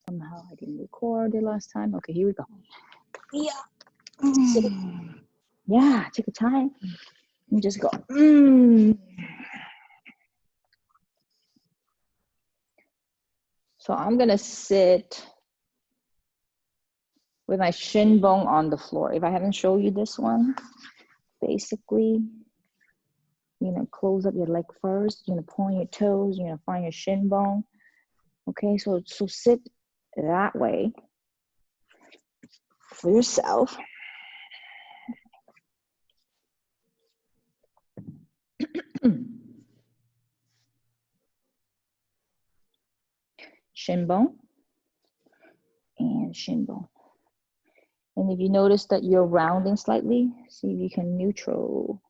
Somehow I didn't record it last time. Okay, here we go. Yeah. Yeah, take your time. You just go. So I'm gonna sit with my shin bone on the floor. If I haven't shown you this one, basically, you're gonna close up your leg first. You're gonna point your toes. You're gonna find your shin bone. Okay, so sit that way for yourself. Shin bone and shin bone. And if you notice that you're rounding slightly, see if you can neutral.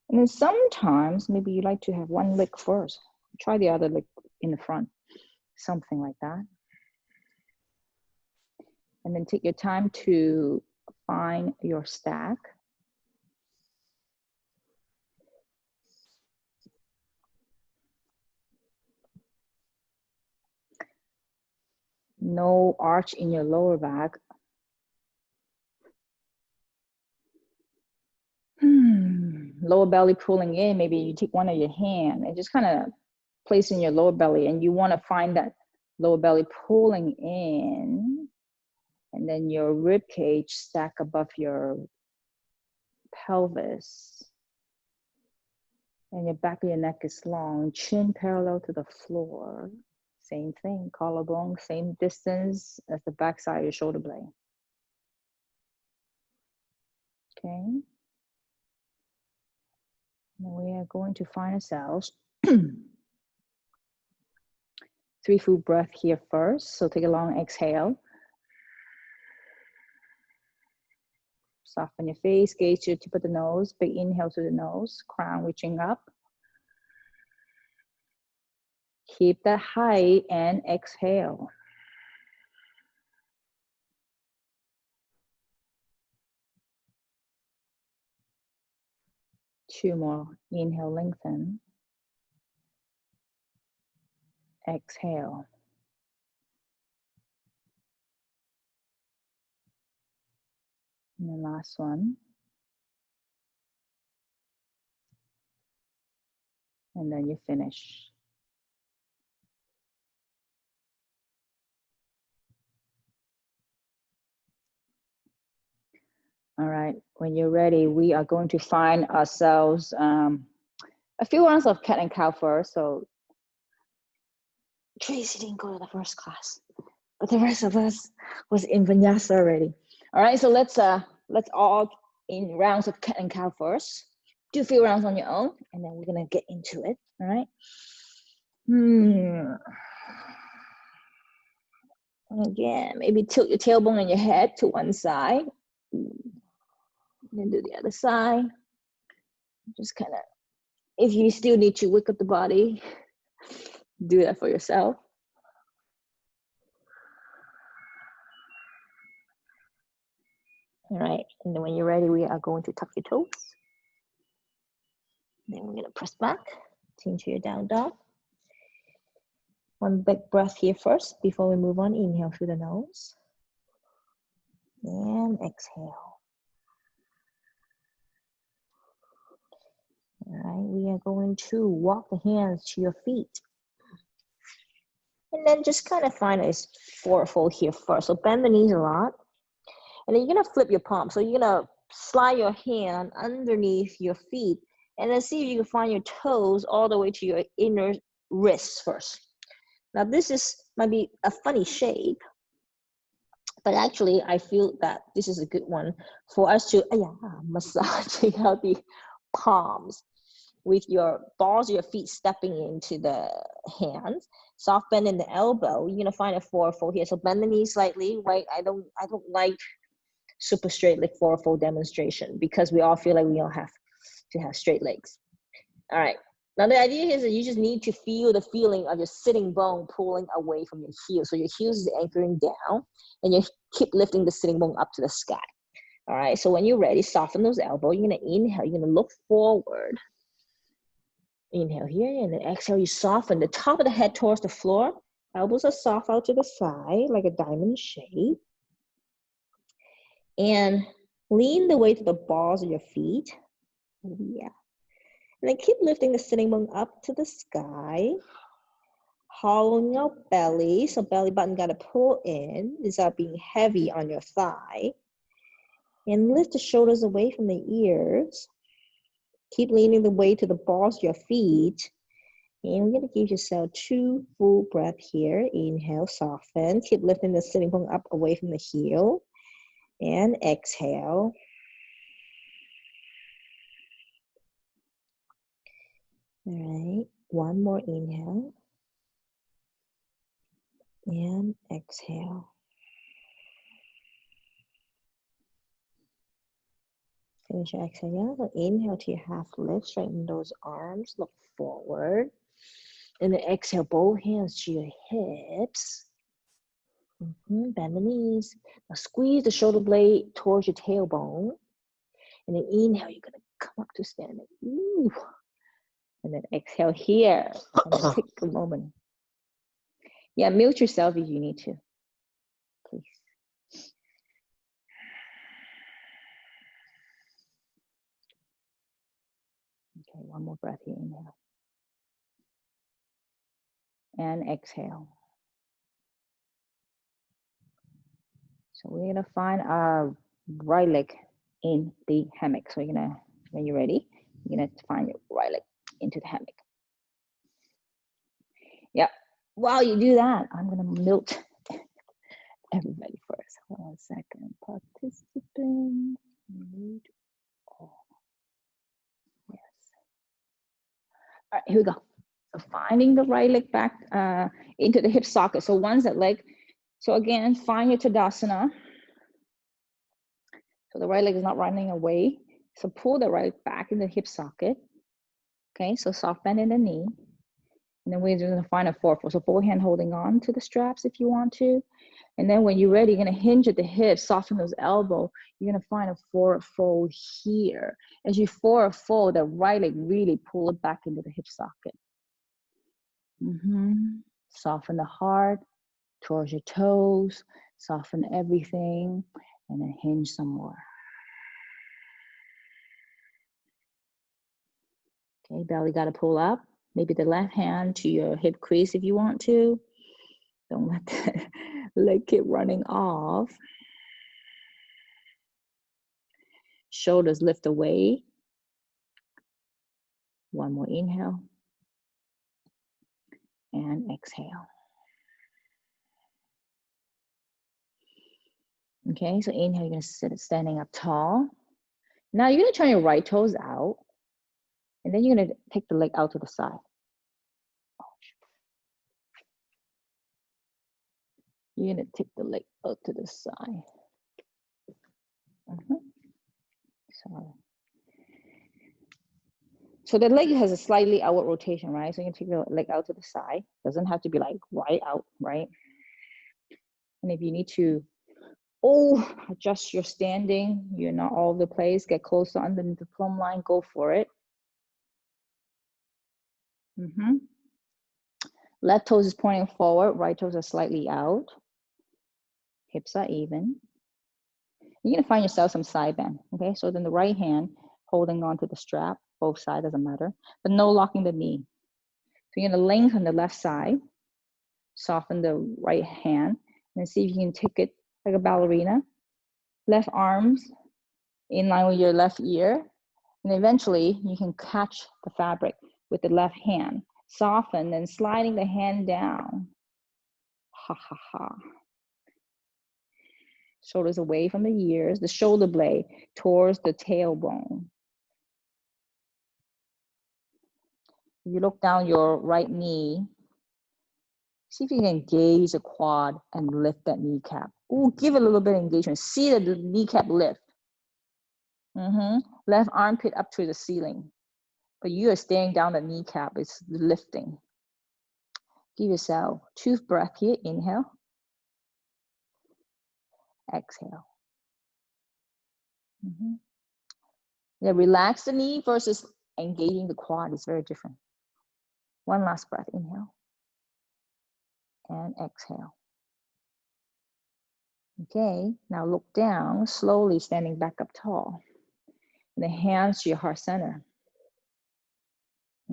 And then sometimes maybe you like to have one leg first. Try the other leg in the front, something like that. And then take your time to find your stack. No arch in your lower back. Lower belly pulling in. Maybe you take one of your hand and just kind of place in your lower belly, and you want to find that lower belly pulling in, and then your rib cage stack above your pelvis, and your back of your neck is long, chin parallel to the floor. Same thing, collarbone, same distance as the back side of your shoulder blade. Okay. Now we are going to find ourselves 3 full breath here first. So take a long exhale. Soften your face, gaze to the tip of the nose. Big inhale to the nose, crown reaching up. Keep that height and exhale. Two more. Inhale, lengthen. Exhale. And the last one. And then you finish. All right, when you're ready, we are going to find ourselves a few rounds of cat and cow first. So Tracy didn't go to the first class, but the rest of us was in vinyasa already. All right, so let's all in rounds of cat and cow first. Do a few rounds on your own, and then we're gonna get into it. All right. Again, maybe tilt your tailbone and your head to one side. Then do the other side. Just kind of, if you still need to wake up the body, do that for yourself. All right, and then when you're ready, we are going to tuck your toes. Then we're gonna press back, into your down dog. One big breath here first before we move on. Inhale through the nose. And exhale. All right, we are going to walk the hands to your feet. And then just kind of find a fold here first. So bend the knees a lot. And then you're gonna flip your palm. So you're gonna slide your hand underneath your feet and then see if you can find your toes all the way to your inner wrists first. Now this might be a funny shape, but actually I feel that this is a good one for us to massaging out the palms with your balls of your feet stepping into the hands. Soft bend in the elbow. You're gonna find a fold here. So bend the knees slightly, right? I don't like super straight leg fold demonstration because we all feel like we don't have to have straight legs. All right. Now the idea is that you just need to feel the feeling of your sitting bone pulling away from your heels. So your heels is anchoring down and you keep lifting the sitting bone up to the sky. All right, so when you're ready, soften those elbows. You're gonna inhale, you're gonna look forward. Inhale here, and then exhale, you soften the top of the head towards the floor. Elbows are soft out to the side, like a diamond shape. And lean the weight to the balls of your feet. Oh, yeah. And then keep lifting the sitting bone up to the sky. Hollowing out belly, so belly button gotta pull in without being heavy on your thigh. And lift the shoulders away from the ears. Keep leaning the weight to the balls of your feet. And we're gonna give yourself 2 full breaths here. Inhale, soften. Keep lifting the sitting bone up away from the heel. And exhale. All right, one more inhale. And exhale. Finish your exhale. Yeah, so inhale to your half lift. Straighten those arms. Look forward. And then exhale, both hands to your hips. Bend the knees. Now squeeze the shoulder blade towards your tailbone. And then inhale, you're gonna come up to standing. Ooh. And then exhale here. And then take a moment. Yeah, mute yourself if you need to. Please. Okay, one more breath here. Inhale. And exhale. So we're gonna find our right leg in the hammock. So you're gonna, when you're ready, you're gonna find your right leg into the hammock. Yep. While you do that, I'm gonna mute everybody first. Hold on a second. Participant, mute all. Yes. All right, here we go. So finding the right leg back into the hip socket. So once that leg, so again, find your Tadasana. So the right leg is not running away. So pull the right leg back in the hip socket. Okay, so soft bend in the knee. And then we're gonna find a forefold. So forehand holding on to the straps if you want to. And then when you're ready, you're gonna hinge at the hips, soften those elbows. You're gonna find a forward fold here. As you forward fold, the right leg really pull it back into the hip socket. Soften the heart towards your toes, soften everything, and then hinge some more. Okay, belly gotta pull up. Maybe the left hand to your hip crease if you want to. Don't let the leg keep running off. Shoulders lift away. One more inhale. And exhale. Okay, so inhale, you're gonna sit standing up tall. Now you're gonna turn your right toes out. And then you're gonna take the leg out to the side. You're gonna take the leg out to the side. Sorry. So the leg has a slightly outward rotation, right? So you can take the leg out to the side. Doesn't have to be like right out, right? And if you need to, adjust your standing, you're not all over the place, get closer underneath the plumb line, go for it. Left toes is pointing forward, right toes are slightly out. Hips are even. You're gonna find yourself some side bend, okay? So then the right hand holding on to the strap, both sides, doesn't matter, but no locking the knee. So you're gonna lengthen the left side, soften the right hand, and see if you can take it like a ballerina. Left arms in line with your left ear, and eventually you can catch the fabric with the left hand. Soften and sliding the hand down. Ha ha ha. Shoulders away from the ears, the shoulder blade towards the tailbone. If you look down your right knee, see if you can engage the quad and lift that kneecap. Ooh, give it a little bit of engagement. See the kneecap lift. Left armpit up to the ceiling. But you are staying down the kneecap, it's lifting. Give yourself 2 breaths here. Inhale. Exhale. Yeah, relax the knee versus engaging the quad is very different. One last breath, inhale and exhale. Okay, now look down, slowly standing back up tall. And the hands to your heart center.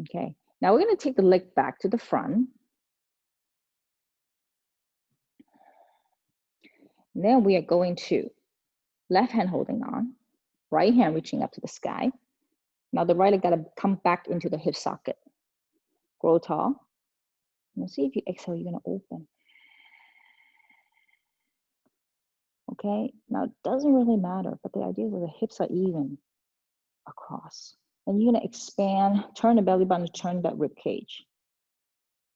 Okay, now we're gonna take the leg back to the front. And then we are going to left hand holding on, right hand reaching up to the sky. Now the right leg gotta come back into the hip socket. Grow tall. And see if you exhale, you're gonna open. Okay, now it doesn't really matter, but the idea is that the hips are even across. And you're gonna expand, turn the belly button, turn that rib cage.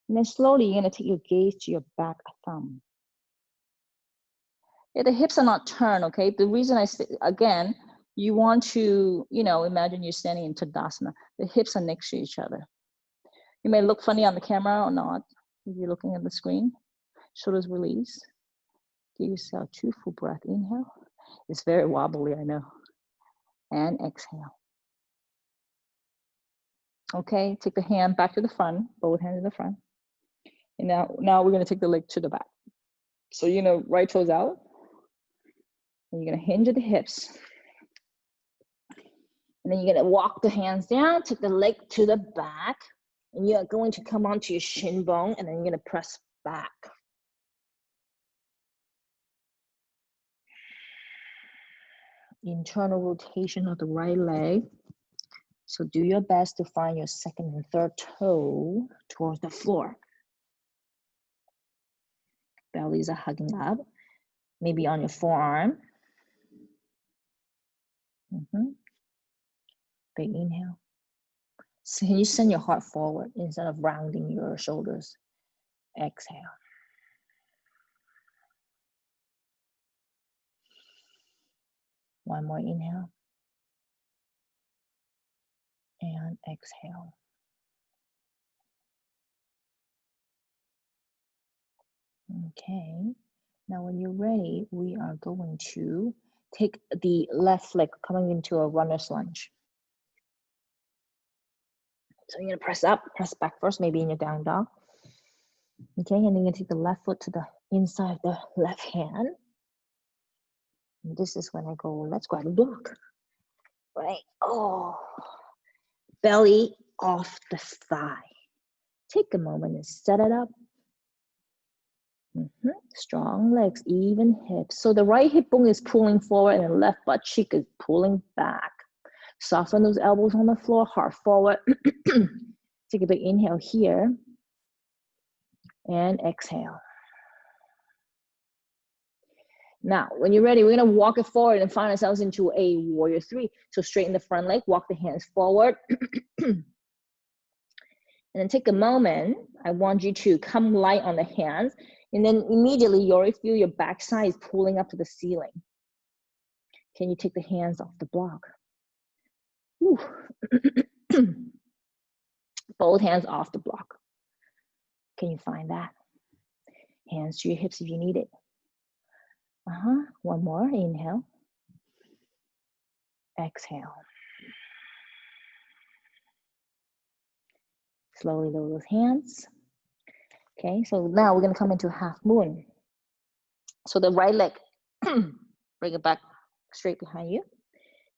And then slowly you're gonna take your gaze to your back thumb. Yeah, the hips are not turned, okay? The reason I say, again, you want to, imagine you're standing in Tadasana. The hips are next to each other. You may look funny on the camera or not, if you're looking at the screen. Shoulders release. Give yourself 2 full breaths. Inhale. It's very wobbly, I know. And exhale. Okay, take the hand back to the front, both hands in the front. And now we're gonna take the leg to the back. So, right toes out. And you're gonna hinge at the hips. And then you're gonna walk the hands down, take the leg to the back. And you're going to come onto your shin bone, and then you're gonna press back. Internal rotation of the right leg. So do your best to find your second and third toe towards the floor. Bellies are hugging up, maybe on your forearm. Big inhale. So you send your heart forward instead of rounding your shoulders. Exhale. One more inhale. And exhale. Okay. Now when you're ready, we are going to take the left leg coming into a runner's lunge. So you're gonna press up, press back first, maybe in your down dog. Okay, and then you're gonna take the left foot to the inside of the left hand. And this is when I go, let's grab a block. Right, oh. Belly off the thigh. Take a moment and set it up. Strong legs, even hips. So the right hip bone is pulling forward and the left butt cheek is pulling back. Soften those elbows on the floor, heart forward. Take a big inhale here. And exhale. Now, when you're ready, we're gonna walk it forward and find ourselves into a warrior 3. So straighten the front leg, walk the hands forward. And then take a moment. I want you to come light on the hands. And then immediately you already feel your backside is pulling up to the ceiling. Can you take the hands off the block? Both hands off the block. Can you find that? Hands to your hips if you need it. One more, inhale. Exhale. Slowly lower those hands. Okay, so now we're gonna come into half moon. So the right leg, bring it back straight behind you.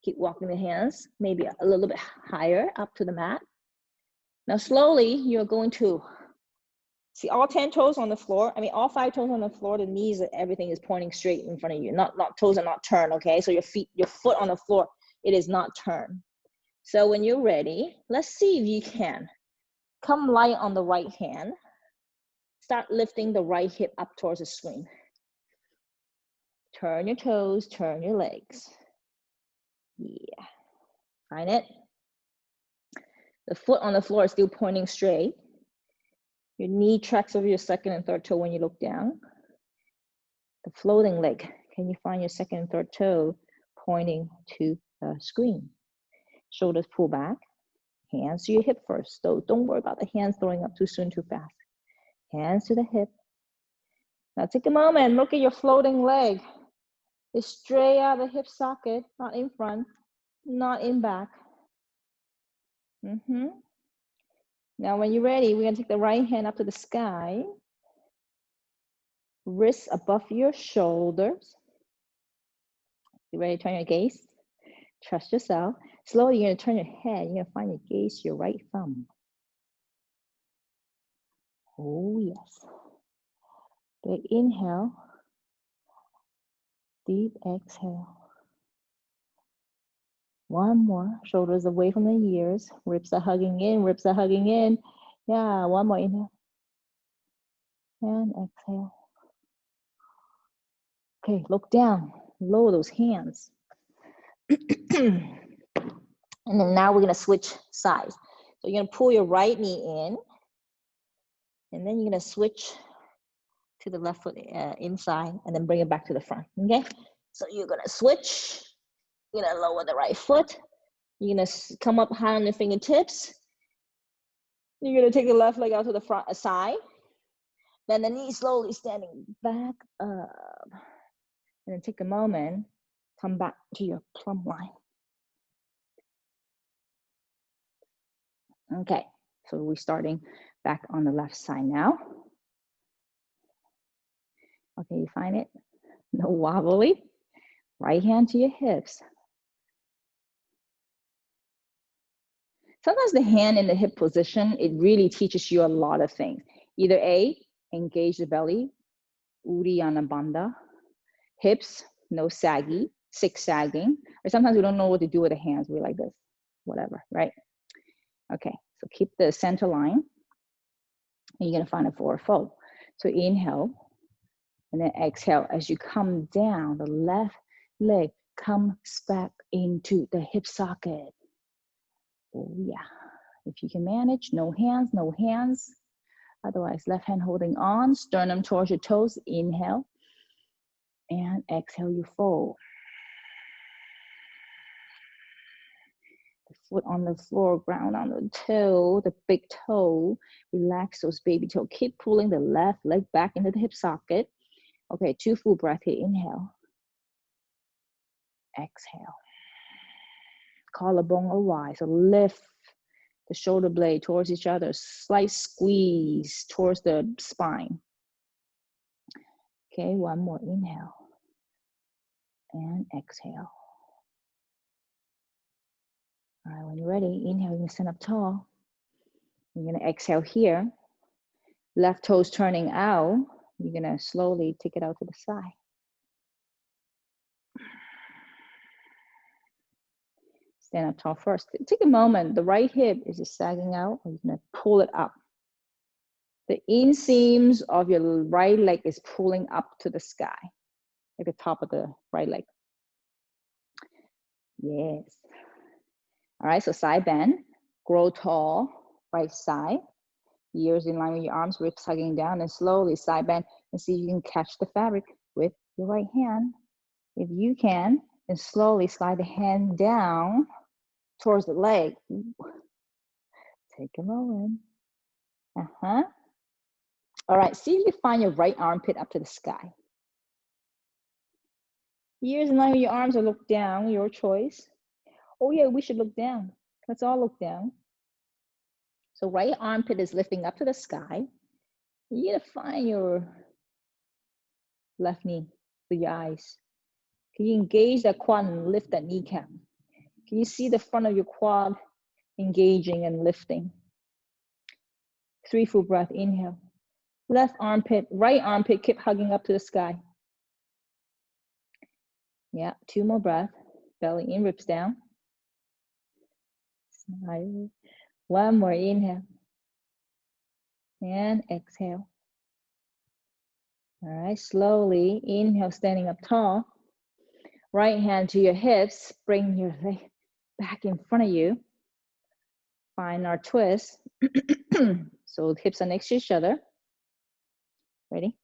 Keep walking the hands, maybe a little bit higher up to the mat. Now slowly, you're going to see all 10 toes on the floor. I mean, all 5 toes on the floor, the knees, everything is pointing straight in front of you. Not toes are not turned, okay? So your foot on the floor, it is not turned. So when you're ready, let's see if you can come light on the right hand. Start lifting the right hip up towards the swing. Turn your toes, turn your legs. Yeah, find it. The foot on the floor is still pointing straight. Your knee tracks over your second and third toe when you look down. The floating leg, can you find your second and third toe pointing to the screen? Shoulders pull back, hands to your hip first. So don't worry about the hands throwing up too soon, too fast. Hands to the hip. Now take a moment and look at your floating leg. It's straight out of the hip socket, not in front, not in back. Now Now, when you're ready, we're gonna take the right hand up to the sky, wrists above your shoulders. You ready to turn your gaze? Trust yourself. Slowly, you're gonna turn your head. You're gonna find your gaze to your right thumb. Oh, yes. Big inhale. Deep exhale. One more. Shoulders away from the ears. Ribs are hugging in. Ribs are hugging in. Yeah, one more inhale. And exhale. Okay, look down. Lower those hands. And then now we're gonna switch sides. So you're gonna pull your right knee in. And then you're gonna switch to the left foot inside and then bring it back to the front, okay? So you're gonna switch. You're gonna lower the right foot. You're gonna come up high on the fingertips. You're gonna take the left leg out to the front side. Then the knee slowly standing back up. And then take a moment, come back to your plumb line. Okay, so we're starting back on the left side now. Okay, you find it? No wobbly. Right hand to your hips. Sometimes the hand in the hip position, it really teaches you a lot of things. Either A, engage the belly, Uddiyana Bandha. Hips, no saggy, zigzagging. Or sometimes we don't know what to do with the hands. We're like this, whatever, right? Okay, so keep the center line. And you're gonna find a forward fold. So inhale, and then exhale. As you come down, the left leg comes back into the hip socket. Oh yeah, if you can manage, no hands, no hands. Otherwise, left hand holding on, sternum towards your toes, inhale. And exhale, you fold. The foot on the floor, ground on the toe, the big toe. Relax those baby toe. Keep pulling the left leg back into the hip socket. Okay, 2 full breath here. Inhale. Exhale. Collarbone or wide. So lift the shoulder blade towards each other. Slight squeeze towards the spine. Okay, one more. Inhale. And exhale. All right, when you're ready, inhale, you're gonna stand up tall. You're gonna exhale here. Left toes turning out. You're gonna slowly take it out to the side. Stand up tall first. Take a moment. The right hip is just sagging out. You're gonna pull it up. The inseams of your right leg is pulling up to the sky, like the top of the right leg. Yes. All right, so side bend, grow tall, right side. Ears in line with your arms, ribs hugging down, and slowly side bend and see if you can catch the fabric with your right hand. If you can, then slowly slide the hand down towards the leg. Take a moment. All right, see if you find your right armpit up to the sky. Ears in line with your arms or look down, your choice. Oh yeah, we should look down. Let's all look down. So right armpit is lifting up to the sky. You're gonna find your left knee with your eyes. Can you engage that quad and lift that kneecap? Can you see the front of your quad engaging and lifting? 3 full breath, inhale. Left armpit, right armpit, keep hugging up to the sky. Yeah, 2 more breaths. Belly in, ribs down. Smile. 1 more, inhale. And exhale. All right, slowly, inhale, standing up tall. Right hand to your hips, bring your leg back in front of you. Find our twist. So the hips are next to each other. Ready?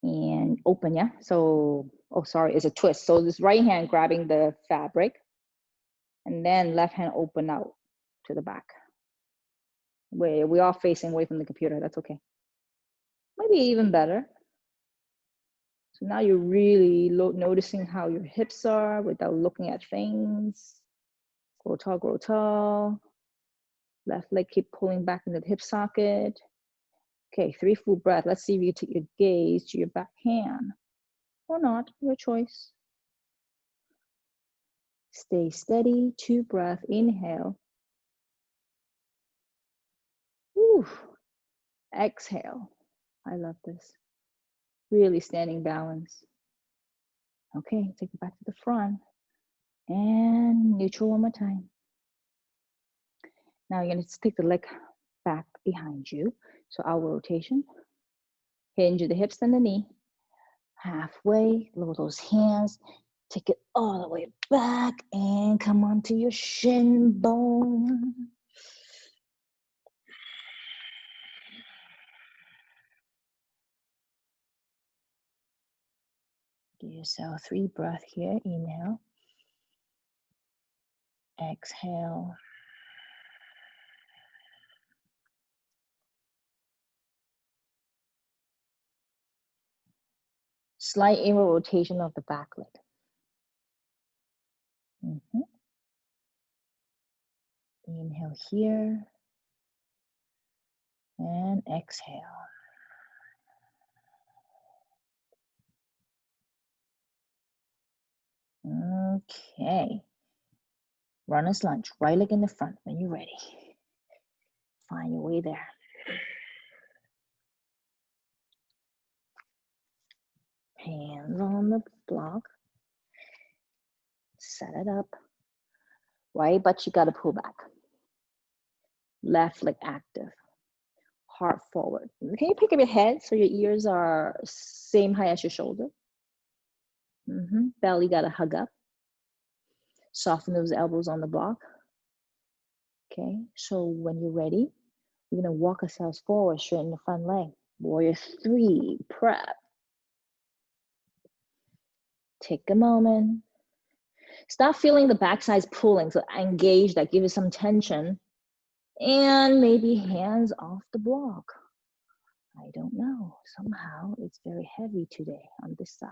And open, yeah? So, oh, sorry, it's a twist. So this right hand grabbing the fabric, and then left hand open out to the back. We are facing away from the computer, that's okay. Maybe even better. So now you're really noticing how your hips are without looking at things. Grow tall, grow tall. Left leg keep pulling back into the hip socket. Okay, 3 full breaths. Let's see if you can take your gaze to your back hand or not, your choice. Stay steady, 2 breaths, inhale. Whew. Exhale. I love this. Really standing balance. Okay, take it back to the front. And neutral one more time. Now you're going to take the leg back behind you. So our rotation. Hinge the hips and the knee. Halfway, lower those hands. Take it all the way back and come onto your shin bone. Give yourself 3 breaths here. Inhale. Exhale. Slight inward rotation of the back leg. Inhale here. And exhale. Okay. Runner's lunge. Right leg in the front when you're ready. Find your way there. Hands on the block. Set it up. Right, but you got to pull back. Left leg active. Heart forward. Can you pick up your head so your ears are same height as your shoulder? Belly got to hug up. Soften those elbows on the block. Okay, so when you're ready, we're going to walk ourselves forward, straighten the front leg. Warrior 3, prep. Take a moment. Start feeling the backsides pulling, so engage that, give you some tension. And maybe hands off the block. I don't know. Somehow it's very heavy today on this side.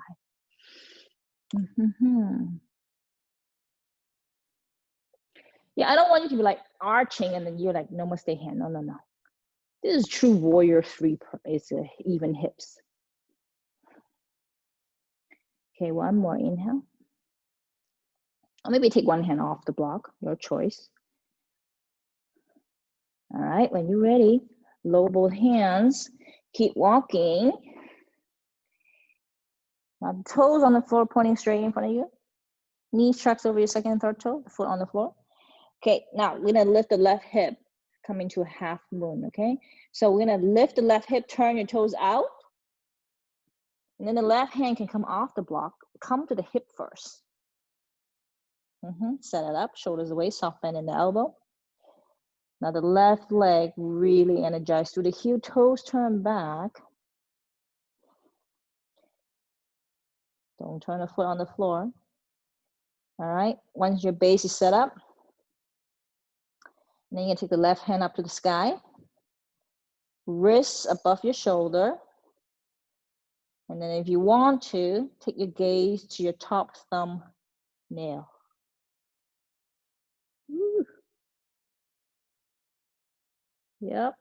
Yeah, I don't want you to be like arching and then you're like, no, must stay hand. No, no, no. This is true warrior 3. It's even hips. Okay, one more inhale. Or maybe take one hand off the block, your choice. All right, when you're ready, lower both hands, keep walking. Now the toes on the floor pointing straight in front of you. Knees tracks over your second and third toe, the foot on the floor. Okay, now we're gonna lift the left hip, come into a half moon, okay? So we're gonna lift the left hip, turn your toes out. And then the left hand can come off the block, come to the hip first. Set it up, shoulders away, soft bend in the elbow. Now the left leg really energized through the heel, toes turn back. Don't turn the foot on the floor. All right, once your base is set up, then you can take the left hand up to the sky, wrists above your shoulder. And then if you want to, take your gaze to your top thumb nail. Woo. Yep.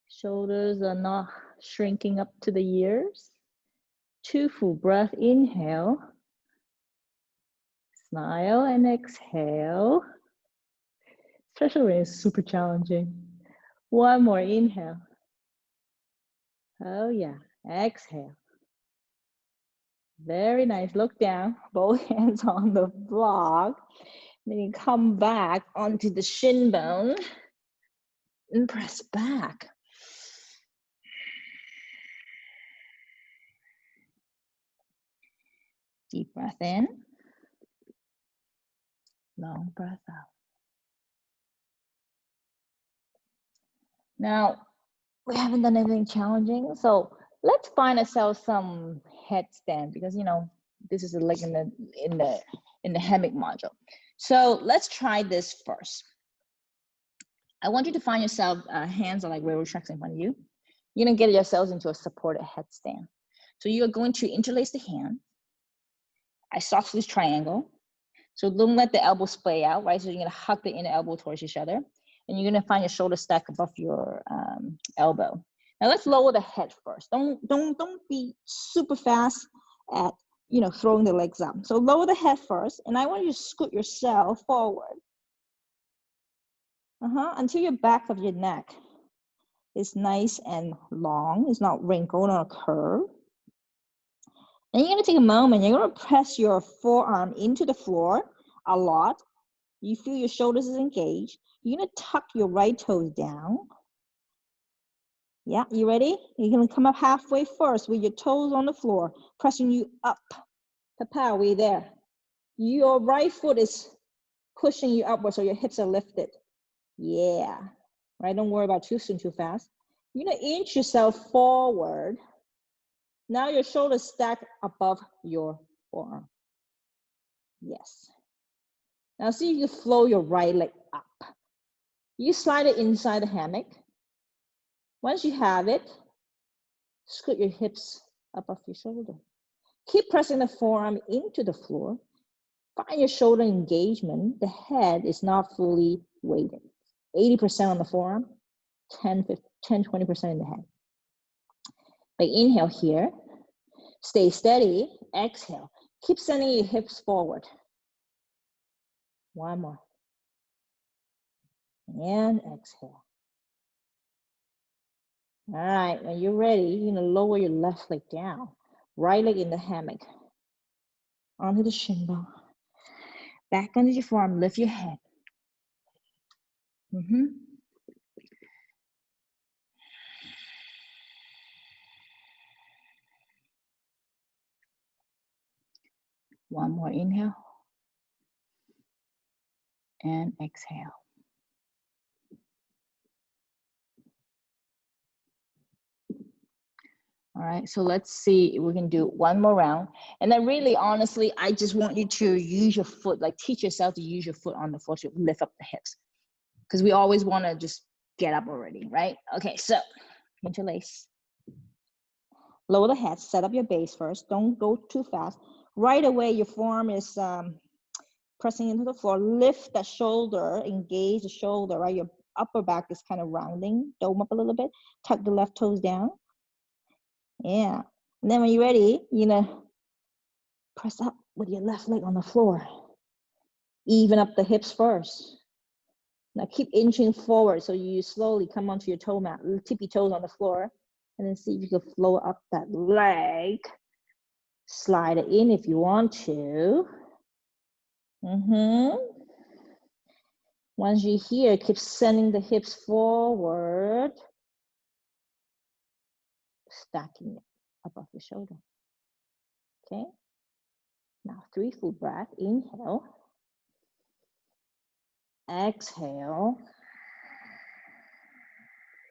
Shoulders are not shrinking up to the ears. 2 full breath, inhale. Smile and exhale. Especially when it's super challenging. One more inhale. Oh yeah, exhale. Very nice, look down, both hands on the block. Then you come back onto the shin bone and press back. Deep breath in. Long breath out. Now, we haven't done anything challenging, so let's find ourselves some headstand because you know this is like in the hammock module. So let's try this first. I want you to find yourself hands are like railroad tracks in front of you. You're gonna get yourselves into a supported headstand. So you're going to interlace the hand. I soft squeeze triangle. So don't let the elbows splay out, right? So you're gonna hug the inner elbow towards each other. And you're gonna find your shoulder stack above your elbow. Now let's lower the head first. Don't be super fast at throwing the legs up. So lower the head first, and I want you to scoot yourself forward. Until your back of your neck is nice and long. It's not wrinkled or curved. And you're gonna take a moment. You're gonna press your forearm into the floor a lot. You feel your shoulders is engaged. You're gonna tuck your right toes down. Yeah, you ready? You're gonna come up halfway first with your toes on the floor, pressing you up. Papa, we there. Your right foot is pushing you upward so your hips are lifted. Yeah, right? Don't worry about too soon, too fast. You're gonna inch yourself forward. Now your shoulders stack above your forearm. Yes. Now see if you flow your right leg up. You slide it inside the hammock. Once you have it, scoot your hips up off your shoulder. Keep pressing the forearm into the floor. Find your shoulder engagement. The head is not fully weighted. 80% on the forearm, 10-20% in the head. Like inhale here. Stay steady. Exhale. Keep sending your hips forward. One more. And exhale. All right, when you're ready, you're gonna lower your left leg down. Right leg in the hammock. Onto the shin bone. Back under your forearm, lift your head. One more inhale. And exhale. All right, so let's see if we can do one more round. And then really, honestly, I just want you to use your foot, like teach yourself to use your foot on the floor to lift up the hips. Because we always want to just get up already, right? Okay, so interlace. Lower the head, set up your base first. Don't go too fast. Right away, your forearm is pressing into the floor. Lift that shoulder, engage the shoulder, right? Your upper back is kind of rounding, dome up a little bit. Tuck the left toes down. Yeah. And then when you're ready, press up with your left leg on the floor. Even up the hips first. Now keep inching forward so you slowly come onto your toe mat, tippy toes on the floor, and then see if you can flow up that leg. Slide it in if you want to. Once you're here, keep sending the hips forward. Stacking it above your shoulder. Okay. Now 3 full breath. Inhale. Exhale.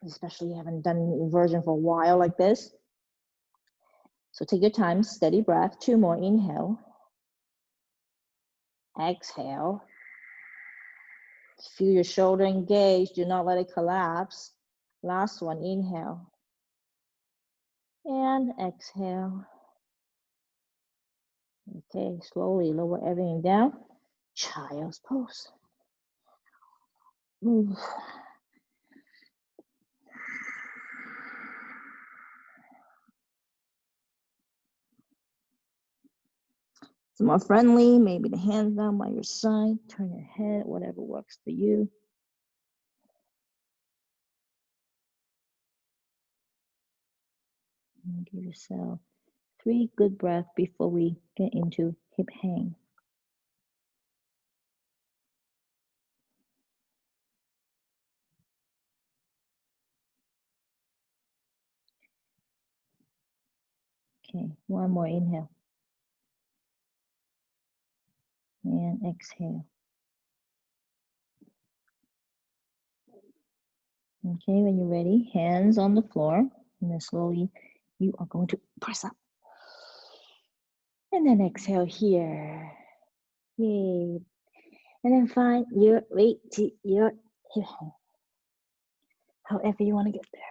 Especially you haven't done inversion for a while like this. So take your time, steady breath. 2 more. Inhale. Exhale. Feel your shoulder engage. Do not let it collapse. Last one. Inhale. And exhale. Okay, slowly lower everything down. Child's pose. Move. It's more friendly, maybe the hands down by your side, turn your head, whatever works for you. And give yourself 3 good breaths before we get into hip hang. Okay, one more inhale. And exhale. Okay, when you're ready, hands on the floor. And then slowly you are going to press up. And then exhale here. Yay. And then find your way to your hip hang. However you want to get there.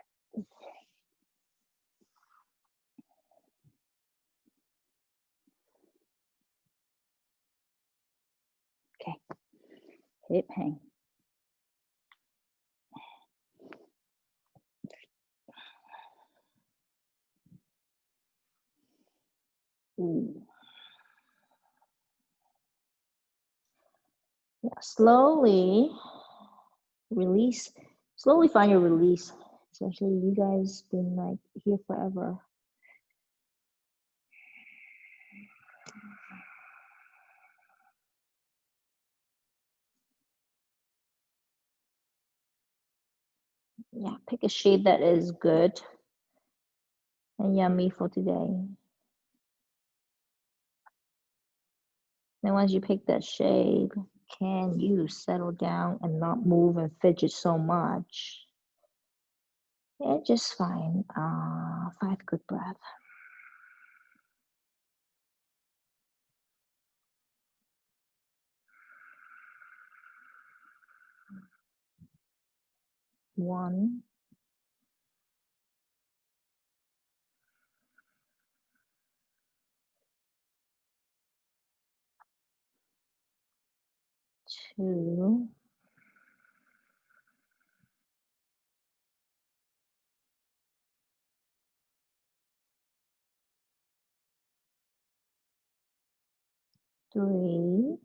Okay, hip hang. Ooh. Yeah, slowly release. Slowly find your release. Especially you guys been like here forever. Yeah, pick a shade that is good and yummy for today. Then once you pick that shade, can you settle down and not move and fidget so much? Yeah, just fine. 5 good breaths. 1, 2, 3,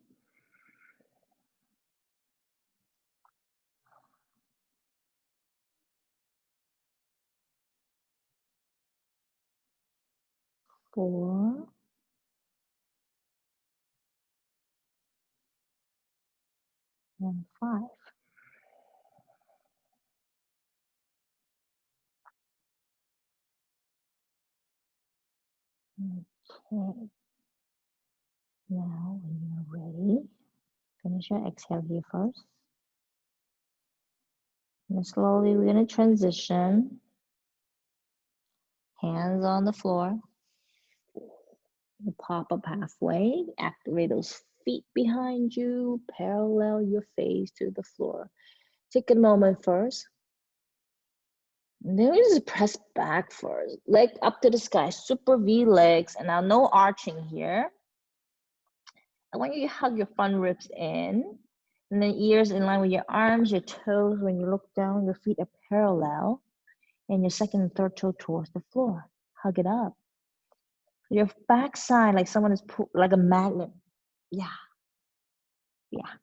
4, and 5. Okay. Now, when you're ready, finish your exhale here first. And slowly, we're going to transition. Hands on the floor. You pop up halfway. Activate those feet behind you. Parallel your face to the floor. Take a moment first. And then we just press back first. Leg up to the sky. Super V legs. And now no arching here. I want you to hug your front ribs in. And then ears in line with your arms, your toes. When you look down, your feet are parallel. And your second and third toe towards the floor. Hug it up. Your backside, like someone is like a magnet. Yeah. Yeah.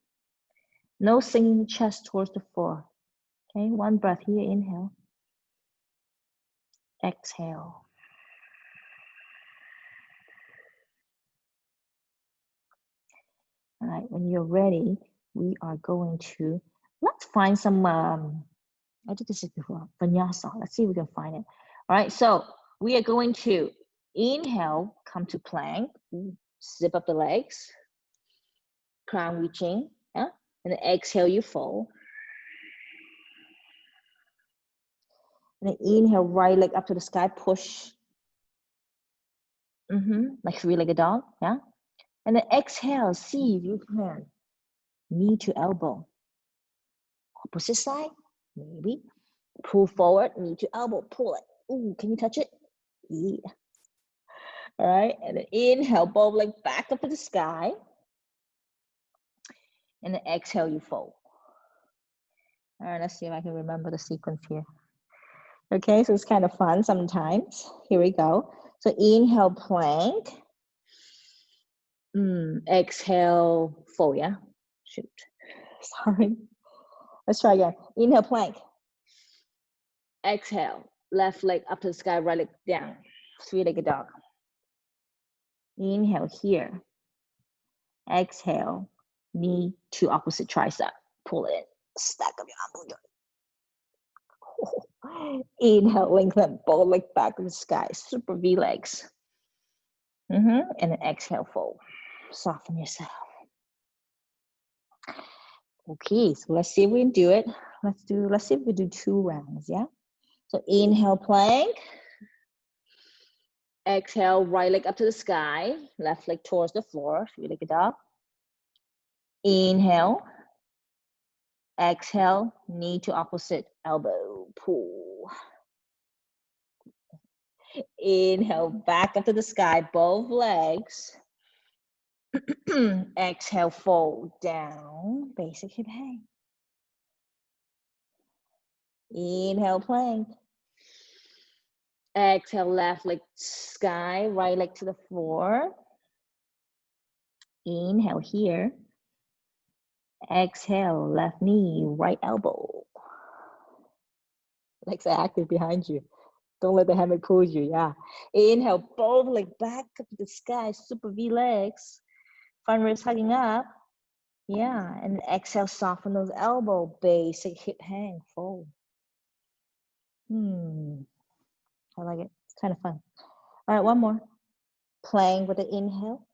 No sinking chest towards the floor. Okay, 1 breath here. Inhale. Exhale. All right, when you're ready, we are going to, let's find some, I did this before, vinyasa. Let's see if we can find it. All right, so we are going to inhale, come to plank, zip up the legs, crown reaching, yeah? And then exhale, you fold. And then inhale, right leg up to the sky, push. Like 3-legged dog, yeah? And then exhale, see if you can. Knee to elbow. Opposite side, maybe. Pull forward, knee to elbow, pull it. Ooh, can you touch it? Yeah. All right, and then inhale, both legs back up to the sky. And then exhale, you fold. All right, let's see if I can remember the sequence here. Okay, so it's kind of fun sometimes. Here we go. So inhale, plank. Exhale, fold, yeah? Shoot, sorry. Let's try again. Inhale, plank. Exhale, left leg up to the sky, right leg down. 3-legged dog. Inhale here. Exhale, knee to opposite tricep. Pull it in. Stack up your arm. Inhale, lengthen both legs back to the sky. Super V legs. And then exhale, fold. Soften yourself. Okay, so let's see if we can do it. Let's see if we do 2 rounds, yeah? So inhale, plank. Exhale, right leg up to the sky. Left leg towards the floor. 3-legged dog. Inhale. Exhale, knee to opposite elbow. Pull. Inhale, back up to the sky, both legs. Exhale, fold down, basic hip hang. Inhale, plank. Exhale, left leg sky, right leg to the floor. Inhale here. Exhale, left knee, right elbow. Legs are active behind you. Don't let the hammock pull you, yeah. Inhale, both legs back up to the sky, super V legs. Front ribs hugging up. Yeah, and exhale, soften those elbow, basic hip hang, fold. I like it. It's kind of fun. All right, one more. Plank with the inhale.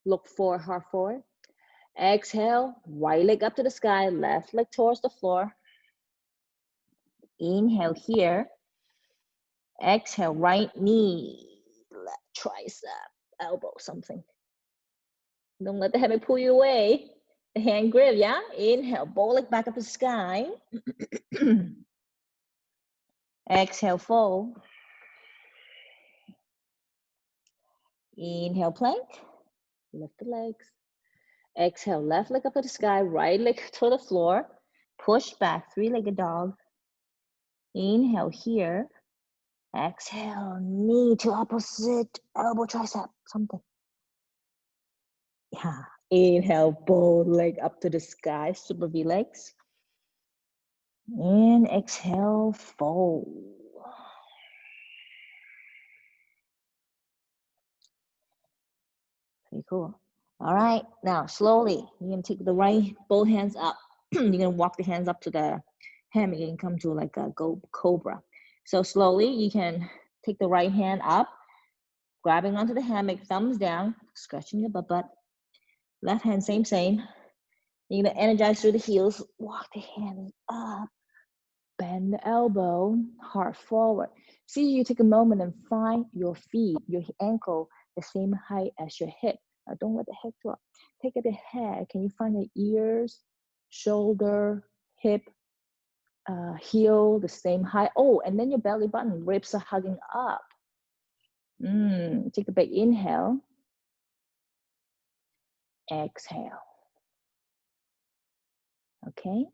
Look forward, heart forward. Exhale, right leg up to the sky, left leg towards the floor. Inhale here. Exhale, right knee, left tricep, elbow, something. Don't let the hammock pull you away. The hand grip, yeah? Inhale, bow leg back up to the sky. Exhale, fold. Inhale, plank. Lift the legs. Exhale, left leg up to the sky, right leg to the floor. Push back, three-legged dog. Inhale here. Exhale, knee to opposite, elbow, tricep, something. Yeah. Inhale, both leg up to the sky, super V legs. And exhale, fold. Pretty cool. All right, now slowly, you're gonna take the right, both hands up. You're gonna walk the hands up to the hammock and come to like a cobra. So slowly, you can take the right hand up, grabbing onto the hammock, thumbs down, scratching your butt. Left hand, same. You're gonna energize through the heels, walk the hands up, bend the elbow, heart forward. See, you take a moment and find your feet, your ankle, the same height as your hip. Now don't let the head drop. Take at the head. Can you find the ears, shoulder, hip, heel, the same height? Oh, and then your belly button, ribs are hugging up. Take a big inhale. Exhale. Okay,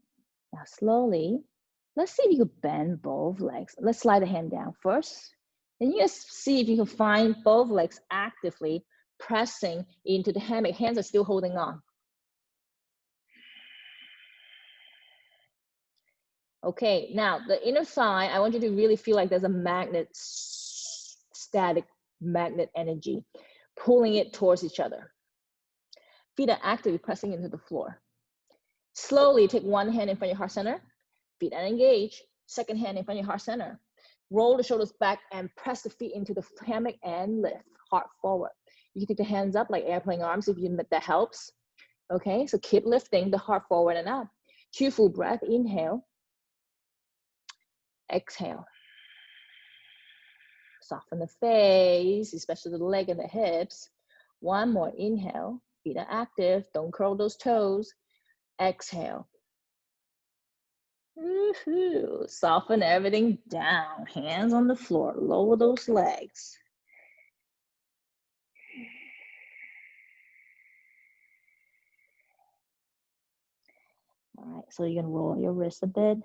now slowly, let's see if you can bend both legs. Let's slide the hand down first. And you just see if you can find both legs actively pressing into the hammock. Hands are still holding on. Okay, now the inner thigh, I want you to really feel like there's a magnet, static magnet energy, pulling it towards each other. Feet are actively pressing into the floor. Slowly take one hand in front of your heart center, feet are engaged, second hand in front of your heart center. Roll the shoulders back and press the feet into the hammock and lift, heart forward. You can take the hands up like airplane arms if that helps. Okay, so keep lifting the heart forward and up. 2 full breath, inhale. Exhale. Soften the face, especially the leg and the hips. One more, inhale. Feet are active, don't curl those toes. Exhale. Woohoo. Soften everything down. Hands on the floor. Lower those legs. All right, so you're gonna roll your wrist a bit.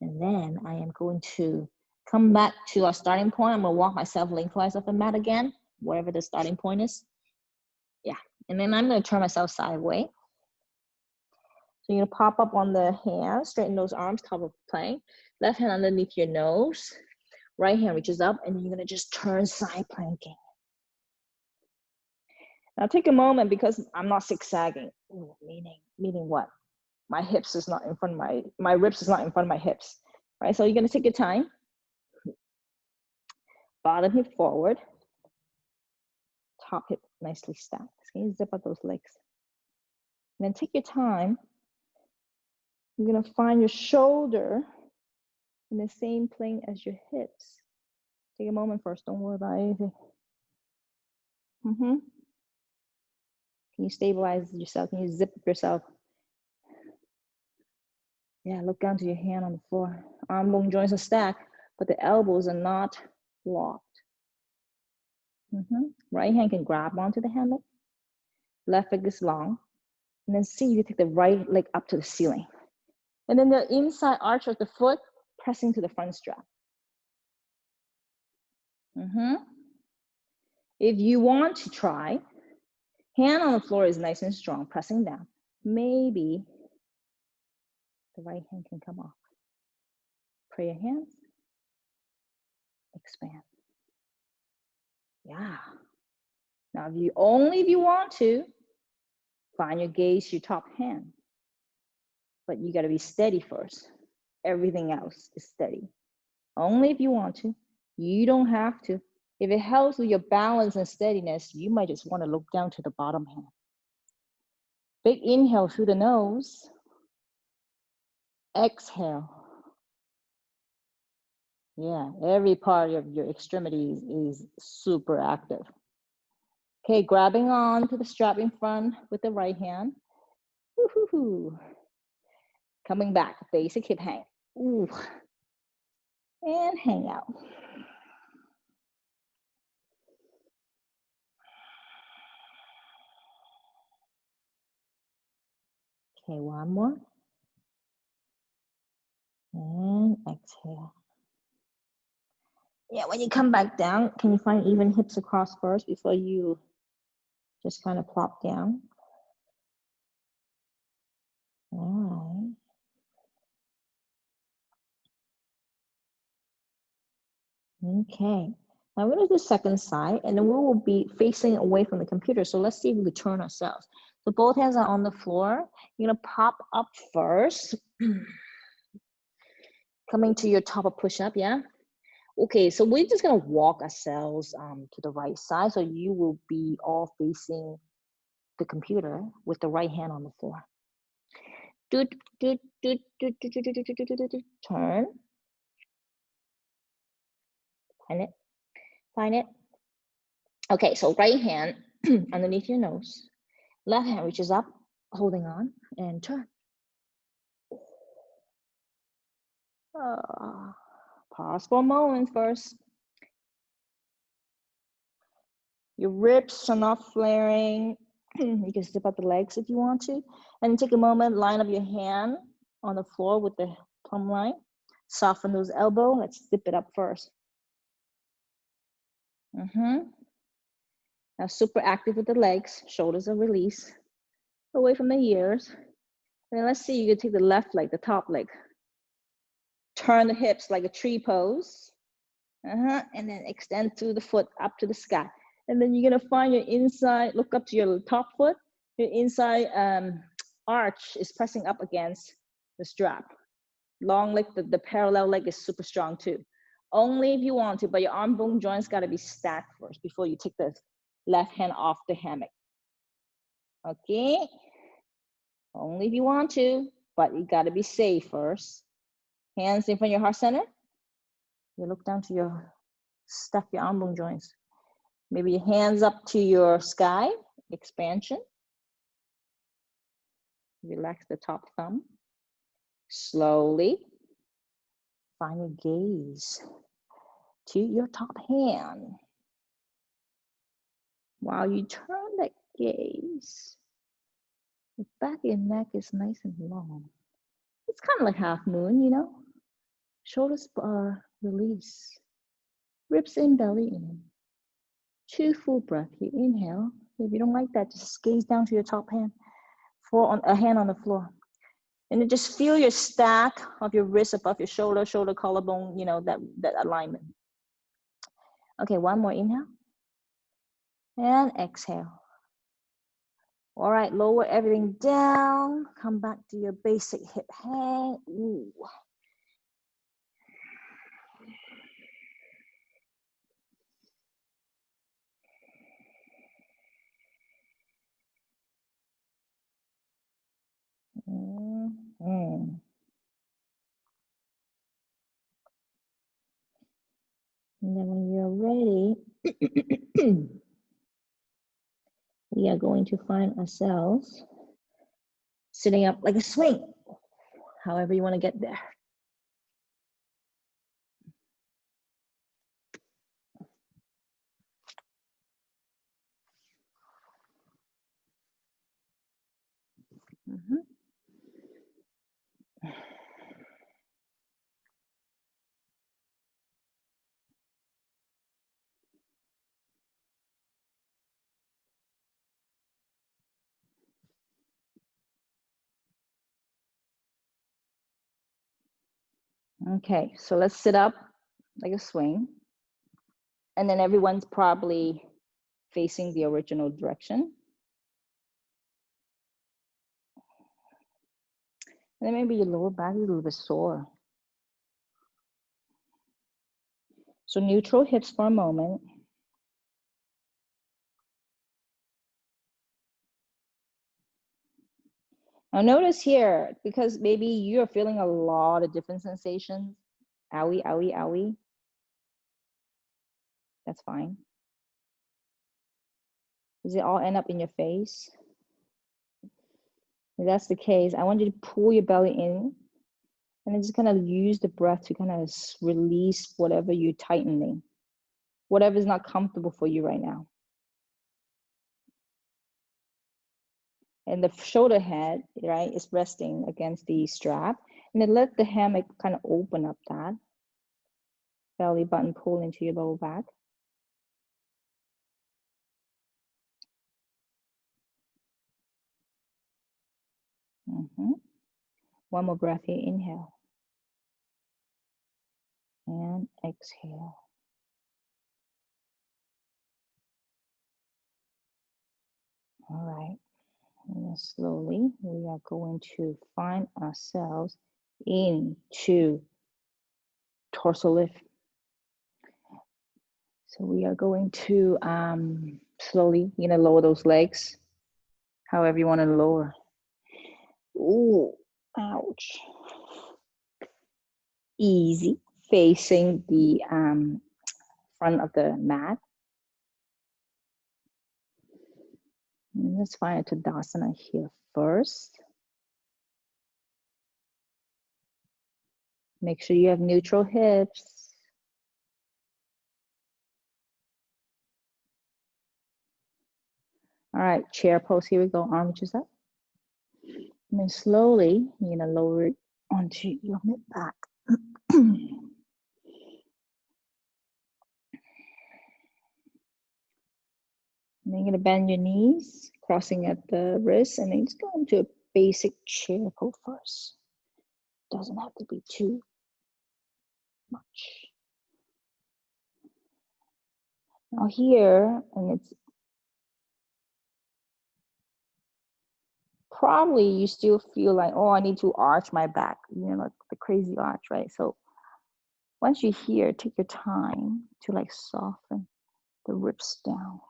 And then I am going to come back to our starting point. I'm gonna walk myself lengthwise off the mat again, wherever the starting point is. Yeah, and then I'm gonna turn myself sideways. So you're gonna pop up on the hands, straighten those arms, top of plank. Left hand underneath your nose. Right hand reaches up, and you're gonna just turn side planking. Now take a moment, because I'm not zigzagging. Ooh, meaning what? My hips is not in front of my ribs is not in front of my hips, right? So you're gonna take your time. Bottom hip forward. Top hip nicely stacked. Okay, zip up those legs. And then take your time. You're gonna find your shoulder in the same plane as your hips. Take a moment first, don't worry about anything. Can you stabilize yourself? Can you zip up yourself? Yeah, look down to your hand on the floor. Arm bone joints are stacked, but the elbows are not locked. Right hand can grab onto the hammock. Left leg is long. And then see, you take the right leg up to the ceiling. And then the inside arch of the foot pressing to the front strap. If you want to try, hand on the floor is nice and strong, pressing down. Maybe the right hand can come off. Pray your hands, expand. Yeah. Now, if you want to, find your gaze, your top hand. But you got to be steady first. Everything else is steady. Only if you want to. You don't have to. If it helps with your balance and steadiness, you might just want to look down to the bottom hand. Big inhale through the nose. Exhale. Yeah, every part of your extremities is super active. Okay, grabbing on to the strap in front with the right hand. Woo-hoo-hoo. Coming back, basic hip hang. Ooh. And hang out. Okay, one more. And exhale. Yeah, when you come back down, can you find even hips across first before you just kind of plop down? All right. Okay. Now we're going to do the second side, and then we will be facing away from the computer. So let's see if we can turn ourselves. So both hands are on the floor. You're going to pop up first. Coming to your top of push-up, yeah? Okay, so we're just gonna walk ourselves to the right side. So you will be all facing the computer with the right hand on the floor. Turn. Find it. Okay, so right hand underneath your nose. Left hand reaches up, holding on, and turn. Pause for a moment first. Your ribs are not flaring. You can step up the legs if you want to. And take a moment, line up your hand on the floor with the plumb line. Soften those elbows. Let's zip it up first. Now super active with the legs. Shoulders are released. Away from the ears. And then let's see, you can take the left leg, the top leg. Turn the hips like a tree pose. And then extend through the foot up to the sky. And then you're gonna find your inside, look up to your top foot. Your inside arch is pressing up against the strap. Long leg, the parallel leg is super strong too. Only if you want to, but your arm bone joints gotta be stacked first before you take the left hand off the hammock. Okay? Only if you want to, but you gotta be safe first. Hands in front of your heart center. You look down to your, stack your arm bone joints. Maybe your hands up to your sky, expansion. Relax the top thumb. Slowly find your gaze to your top hand. While you turn that gaze, the back of your neck is nice and long. It's kind of like half moon, you know? Shoulders are released. Ribs in, belly in. 2 full breath. You inhale. If you don't like that, just gaze down to your top hand. A hand on the floor. And then just feel your stack of your wrist above your shoulder, collarbone, you know, that alignment. Okay, one more inhale. And exhale. All right, lower everything down. Come back to your basic hip hang. Ooh. And then when you're ready, we are going to find ourselves sitting up like a swing, however you want to get there. Okay, so let's sit up like a swing. And then everyone's probably facing the original direction. And then maybe your lower back is a little bit sore. So neutral hips for a moment. Now notice here, because maybe you're feeling a lot of different sensations. Owie, owie, owie. That's fine. Does it all end up in your face? If that's the case, I want you to pull your belly in and then just kind of use the breath to kind of release whatever you're tightening, whatever is not comfortable for you right now. And the shoulder head, right, is resting against the strap. And then let the hammock kind of open up that. Belly button pull into your lower back. One more breath here, inhale. And exhale. All right. And then slowly, we are going to find ourselves into torso lift. So we are going to slowly, lower those legs, however you want to lower. Ooh, ouch. Easy, facing the front of the mat. And let's find a Tadasana here first. Make sure you have neutral hips. All right, chair pose, here we go, arm reaches up. And then slowly, you're gonna lower it onto your mid back. Then you're gonna bend your knees, crossing at the wrist, and then just go into a basic chair pose first. Doesn't have to be too much. Now here, and it's probably you still feel like, oh, I need to arch my back, like the crazy arch, right? So once you're here, take your time to like soften the ribs down.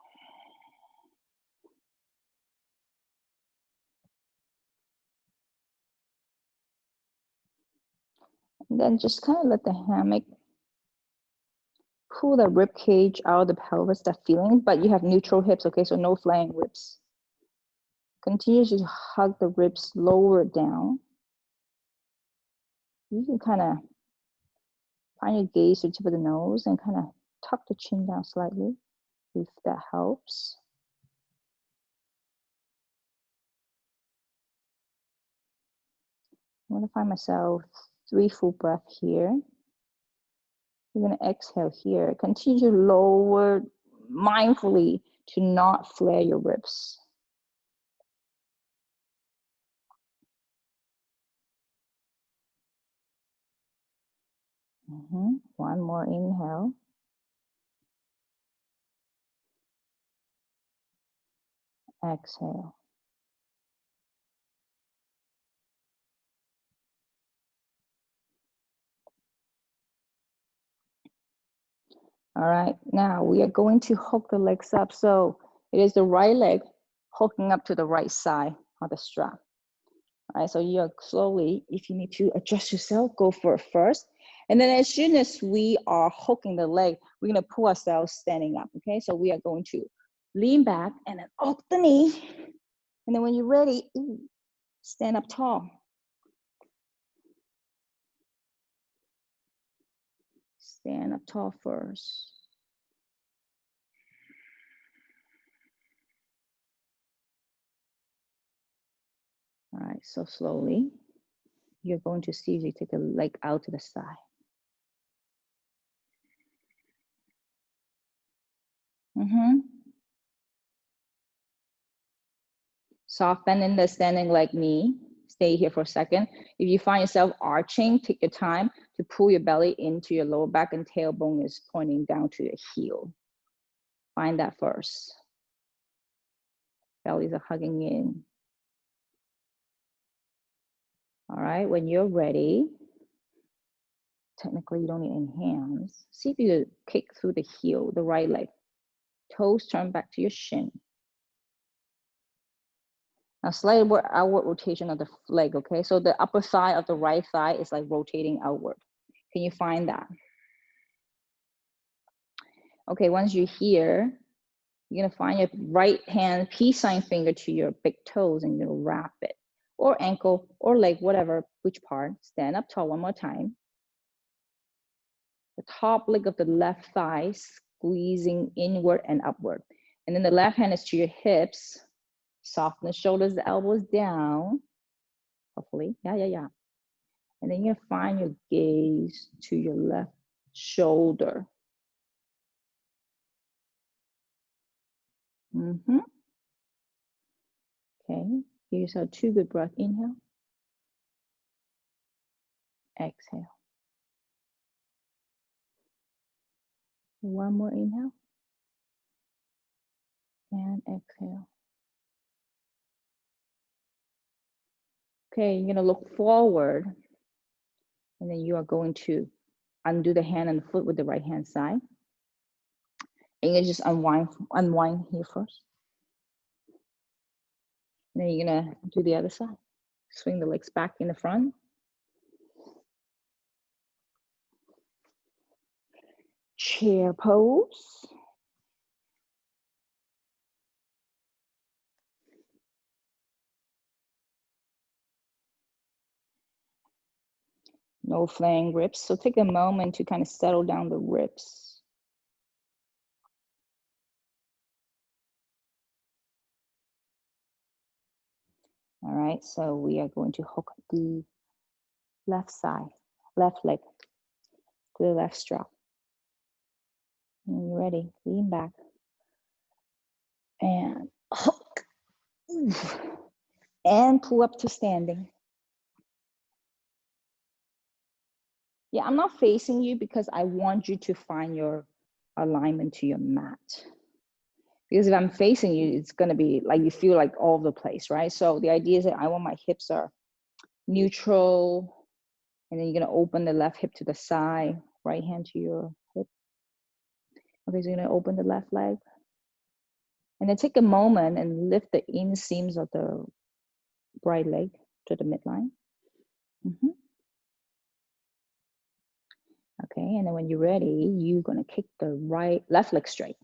And then just kind of let the hammock pull the rib cage out of the pelvis, that feeling, but you have neutral hips, okay? So no flying ribs. Continue to hug the ribs lower down. You can kind of find your gaze to the tip of the nose and kind of tuck the chin down slightly, if that helps. I'm gonna find myself 3 full breaths here. You're gonna exhale here. Continue to lower mindfully to not flare your ribs. One more inhale. Exhale. All right, now we are going to hook the legs up. So it is the right leg hooking up to the right side of the strap. All right, so you're slowly, if you need to adjust yourself, go for it first. And then as soon as we are hooking the leg, we're gonna pull ourselves standing up, okay? So we are going to lean back and then hook the knee. And then when you're ready, stand up tall. Stand up tall first. All right, so slowly, you're going to see as you take the leg out to the side. Soft bend in the standing like me. Stay here for a second. If you find yourself arching, take your time. to pull your belly into your lower back and tailbone is pointing down to your heel. Find that first. Bellies are hugging in. All right, when you're ready, technically you don't need any hands. See if you could kick through the heel, the right leg. Toes turn back to your shin. Now slight outward rotation of the leg, okay? So the upper thigh of the right thigh is like rotating outward. Can you find that? Okay, once you're here, you're gonna find your right hand peace sign finger to your big toes and you're gonna wrap it. Or ankle, or leg, whatever, which part. Stand up tall one more time. The top leg of the left thigh squeezing inward and upward. And then the left hand is to your hips. Soften the shoulders, the elbows down. Hopefully, yeah. And then you're gonna find your gaze to your left shoulder. Okay, give yourself 2 good breaths. Inhale, exhale. One more inhale and exhale. Okay, you're gonna look forward and then you are going to undo the hand and the foot with the right hand side. And you just unwind here first. And then you're gonna do the other side. Swing the legs back in the front. Chair pose. No flank ribs. So take a moment to kind of settle down the ribs. All right, so we are going to hook the left side, left leg to the left strap. And you're ready, lean back. And hook. And pull up to standing. Yeah, I'm not facing you because I want you to find your alignment to your mat. Because if I'm facing you, it's gonna be like you feel like all over the place, right? So the idea is that I want my hips are neutral, and then you're gonna open the left hip to the side, right hand to your hip. Okay, so you're gonna open the left leg. And then take a moment and lift the inseams of the right leg to the midline. Okay, and then when you're ready, you're gonna kick the left leg straight.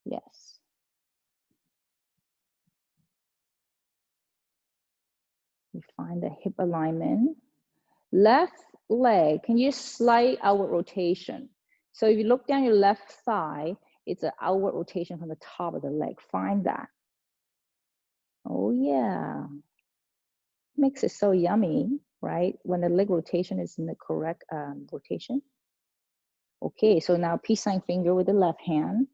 Yes. You find the hip alignment. Left leg, can you slight outward rotation? So if you look down your left thigh, it's an outward rotation from the top of the leg. Find that. Oh yeah. Makes it so yummy, right? When the leg rotation is in the correct rotation. Okay, so now peace sign finger with the left hand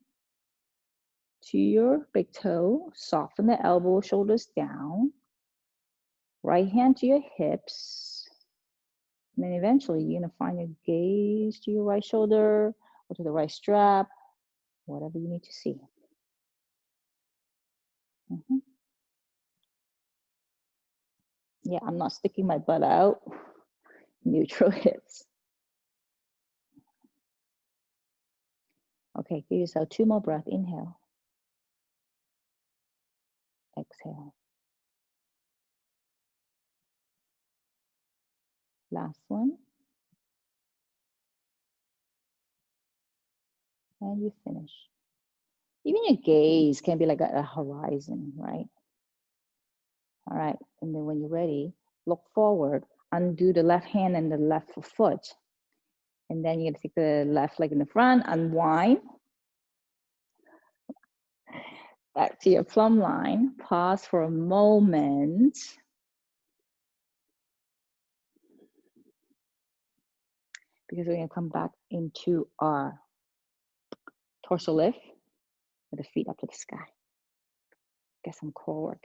to your big toe. Soften the elbow, shoulders down. Right hand to your hips. And then eventually you're gonna find your gaze to your right shoulder or to the right strap, whatever you need to see. Yeah, I'm not sticking my butt out. Neutral hips. Okay, give yourself 2 more breaths. Inhale. Exhale. Last one. And you finish. Even your gaze can be like a horizon, right? All right, and then when you're ready, look forward, undo the left hand and the left foot. And then you're gonna take the left leg in the front, unwind. Back to your plumb line, pause for a moment. Because we're gonna come back into our torso lift with the feet up to the sky. Get some core work.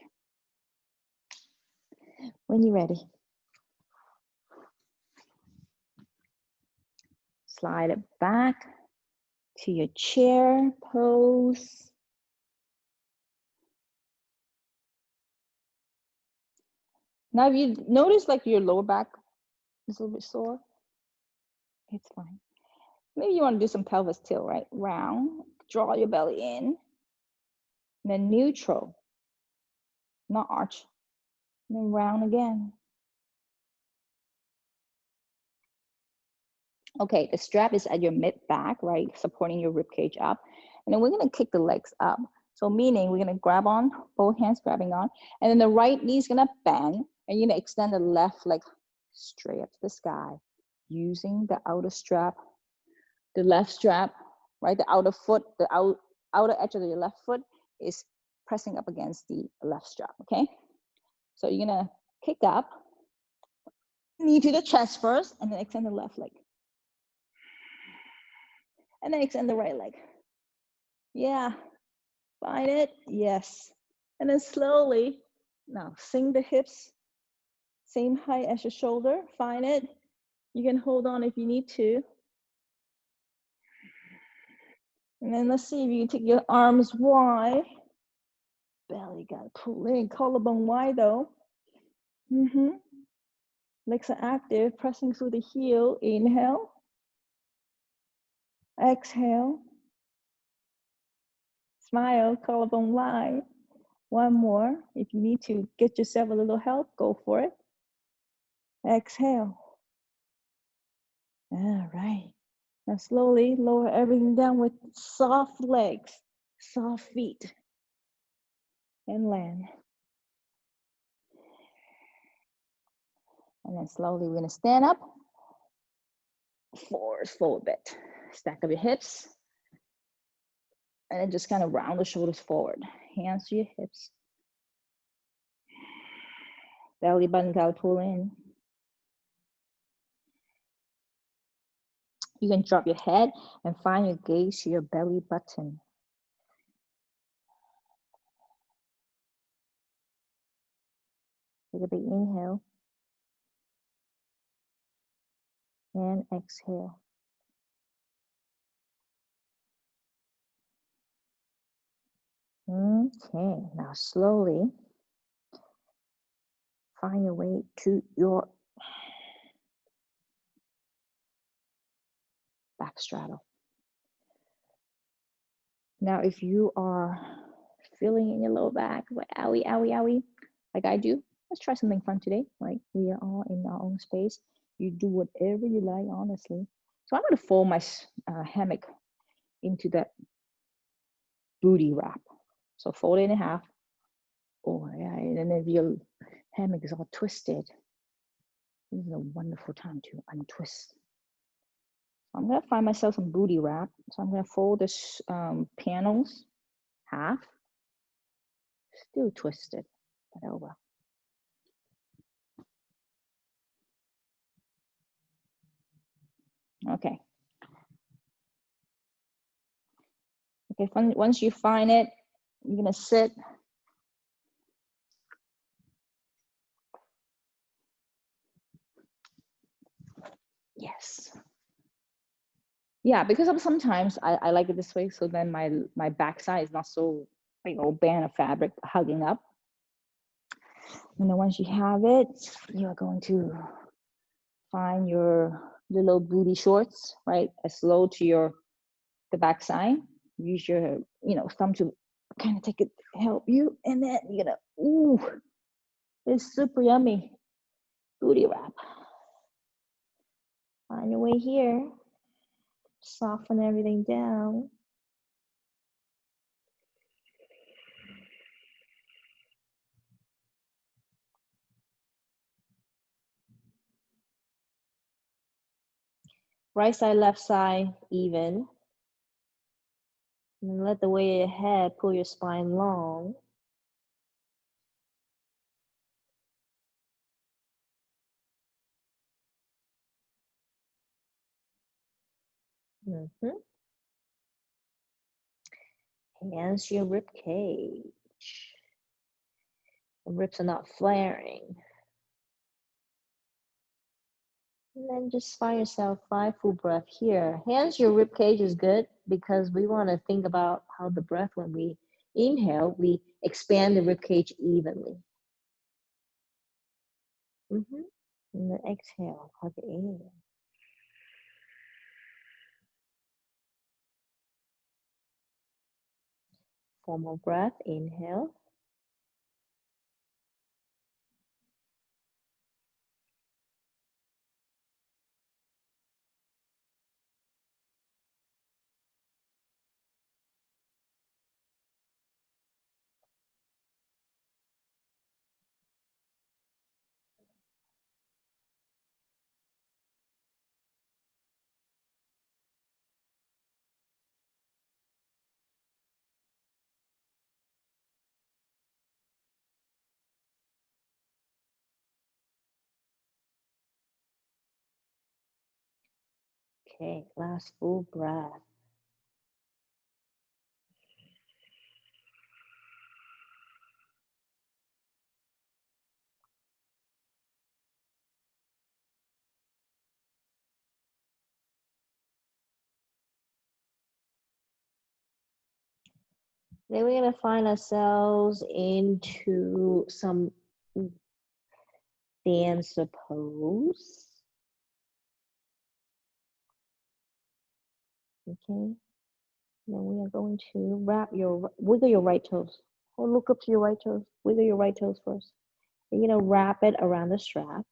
When you're ready. slide it back to your chair pose. Now, if you notice like your lower back is a little bit sore, it's fine. Maybe you want to do some pelvis tilt, right? Round, draw your belly in, and then neutral, not arch, and then round again. Okay, the strap is at your mid back, right? Supporting your rib cage up. And then we're gonna kick the legs up. So meaning we're gonna grab on, both hands grabbing on, and then the right knee is gonna bend, and you're gonna extend the left leg straight up to the sky, using the outer strap, the left strap, right? The outer foot, the outer edge of your left foot is pressing up against the left strap, okay? So you're gonna kick up, knee to the chest first, and then extend the left leg. And then extend the right leg. Yeah, find it, yes. And then slowly, now sink the hips, same height as your shoulder, find it. You can hold on if you need to. And then let's see if you can take your arms wide. Belly gotta pull in, collarbone wide though. Legs are active, pressing through the heel, inhale. Exhale. Smile, collarbone wide. One more. If you need to get yourself a little help, go for it. Exhale. All right. Now slowly lower everything down with soft legs, soft feet, and land. And then slowly we're gonna stand up, forward fold a bit. Stack up your hips, and then just kind of round the shoulders forward. Hands to your hips. Belly button gotta pull in. You can drop your head and find your gaze to your belly button. Take a big inhale. And exhale. Okay, now slowly find your way to your back straddle. Now, if you are feeling in your lower back, like owie, owie, owie, like I do, let's try something fun today. Like we are all in our own space. You do whatever you like, honestly. So I'm going to fold my hammock into that booty wrap. So fold it in half. Oh, yeah. And then if your hammock is all twisted, this is a wonderful time to untwist. I'm going to find myself some booty wrap. So I'm going to fold this panels half. Still twisted, but oh well. Okay. Okay, once you find it, you're going to sit. Yes. Yeah, because sometimes I like it this way, so then my backside is not so big old band of fabric hugging up. And then once you have it, you're going to find your little booty shorts, right? As low to the backside. Use your thumb to kind of take it, help you, and then you're gonna, ooh, it's super yummy booty wrap. Find your way here. Soften everything down. Right side, left side, even. And let the weight of your head pull your spine long. Hands to your rib cage. The ribs are not flaring. And then just find yourself 5 full breath here. Hands your rib cage is good because we want to think about how the breath, when we inhale, we expand the rib cage evenly. And then exhale, hug it in. 4 more breath, inhale. Okay, last full breath. Then we're gonna find ourselves into some dancer pose. Okay. Then we are going to wiggle your right toes. Or look up to your right toes. Wiggle your right toes first. Then you're gonna wrap it around the strap.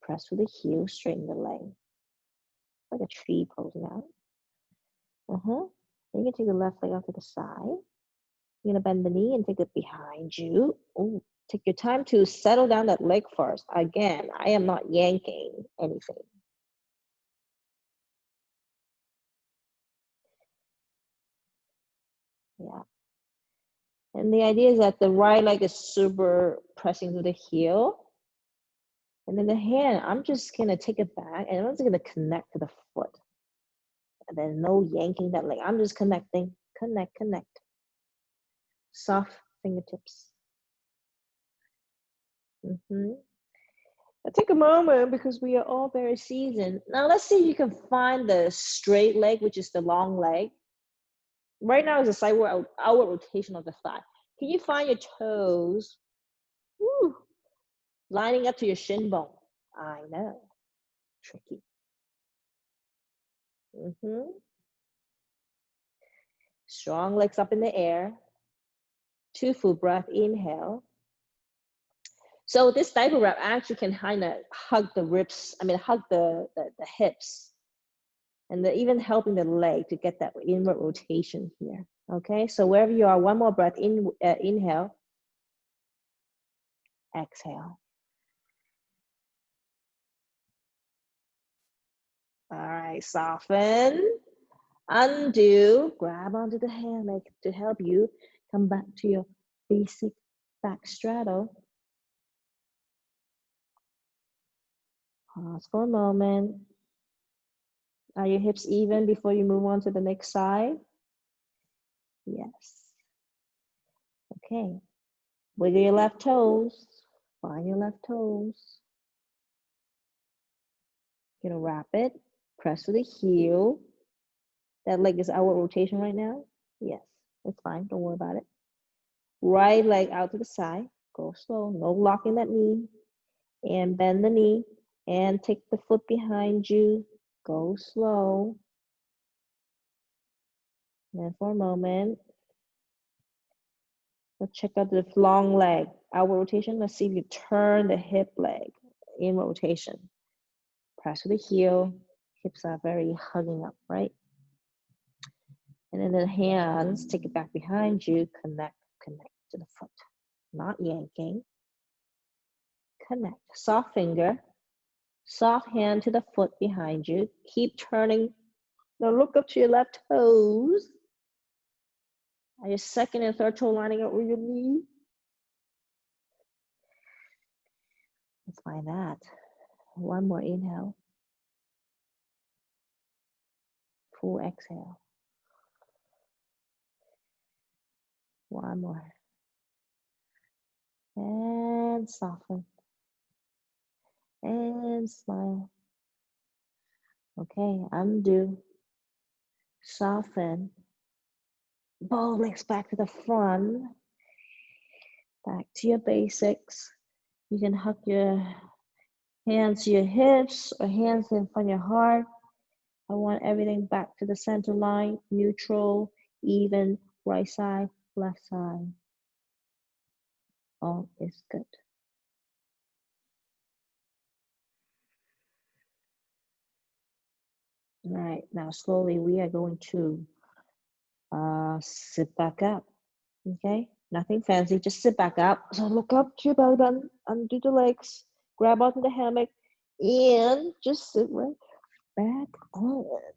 Press with the heel, straighten the leg. Like a tree pose now. Then you can take the left leg out to the side. You're gonna bend the knee and take it behind you. Oh, take your time to settle down that leg first. Again, I am not yanking anything. Yeah. And the idea is that the right leg is super pressing to the heel. And then the hand, I'm just gonna take it back and I'm just gonna connect to the foot. And then no yanking that leg. I'm just connecting. Connect. Soft fingertips. Now take a moment because we are all very seasoned. Now let's see if you can find the straight leg, which is the long leg. Right now is a sideward outward rotation of the thigh. Can you find your toes lining up to your shin bone? I know, tricky. Strong legs up in the air. 2 full breath, inhale. So this diaper wrap actually can kind of hug the ribs, hug the hips, and even helping the leg to get that inward rotation here. Okay, so wherever you are, 1 more breath, inhale, exhale. All right, soften, undo, grab onto the hand leg to help you come back to your basic back straddle. Pause for a moment. Are your hips even before you move on to the next side? Yes. Okay. Wiggle your left toes. Find your left toes. You're gonna wrap it. Press with the heel. That leg is outward rotation right now. Yes, it's fine. Don't worry about it. Right leg out to the side. Go slow. No locking that knee. And bend the knee. And take the foot behind you. Go slow. And for a moment, let's check out the long leg. Outward rotation. Let's see if you turn the hip leg in rotation. Press with the heel. Hips are very hugging up, right? And then the hands, take it back behind you. Connect to the foot. Not yanking. Connect. Soft finger. Soft hand to the foot behind you. Keep turning. Now look up to your left toes. Are your second and third toe lining up with your knee? Let's find that. 1 more inhale. Full exhale. 1 more. And soften. And smile. Okay, undo, soften, both legs back to the front, back to your basics. You can hug your hands to your hips or hands in front of your heart. I want everything back to the center line, neutral, even, right side, left side. All is good. All right, now slowly we are going to sit back up. Okay, nothing fancy, just sit back up. So look up to your belly button, undo the legs, grab onto the hammock, and just sit right back on it.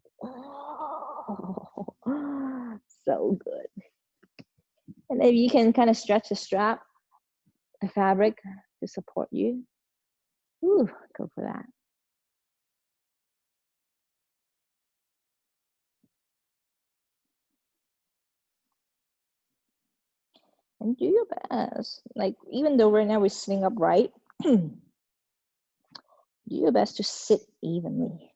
Oh, so good. And maybe you can kind of stretch the strap, the fabric to support you. Ooh, go for that. And do your best. Like, even though right now we're sitting upright, do your best to sit evenly.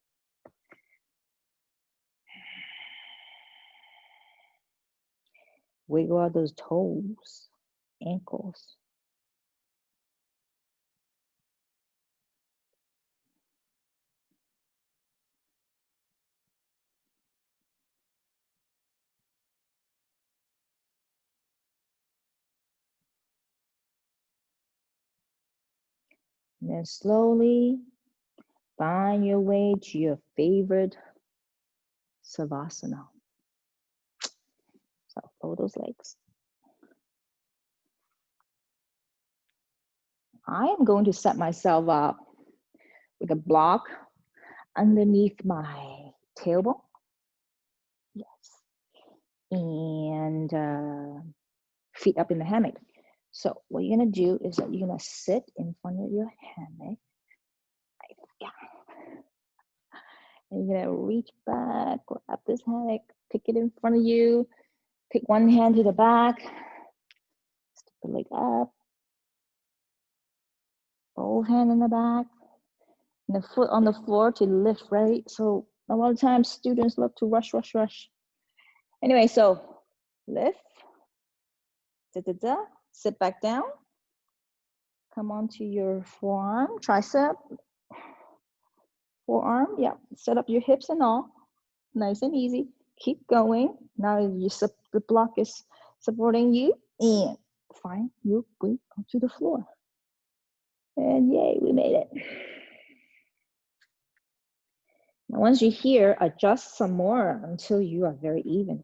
Wiggle out those toes, ankles. And then slowly find your way to your favorite Savasana. So fold those legs. I am going to set myself up with a block underneath my tailbone. Yes. And feet up in the hammock. So what you're gonna do is that you're gonna sit in front of your hammock. Yeah. And you're gonna reach back, grab this hammock, pick it in front of you, pick one hand to the back, stick the leg up, both hand in the back, and the foot on the floor to lift, right? So a lot of times students love to rush, rush, rush. Anyway, so lift, sit back down, come onto your forearm, tricep, forearm, yeah, set up your hips and all, nice and easy. Keep going. Now the block is supporting you, and find your way onto the floor. And yay, we made it. Now, once you're here, adjust some more until you are very even.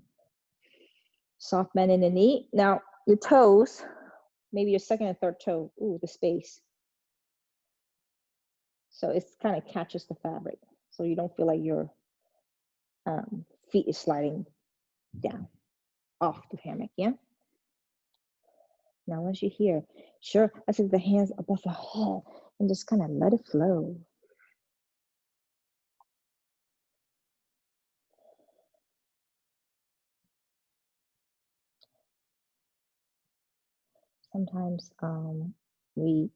Soft bend in the knee. Now, your toes, maybe your second and third toe, ooh, the space. So it kind of catches the fabric. So you don't feel like your feet is sliding down off the hammock, yeah? Now, once you're here, sure, let's take the hands above your head and just kind of let it flow. Sometimes we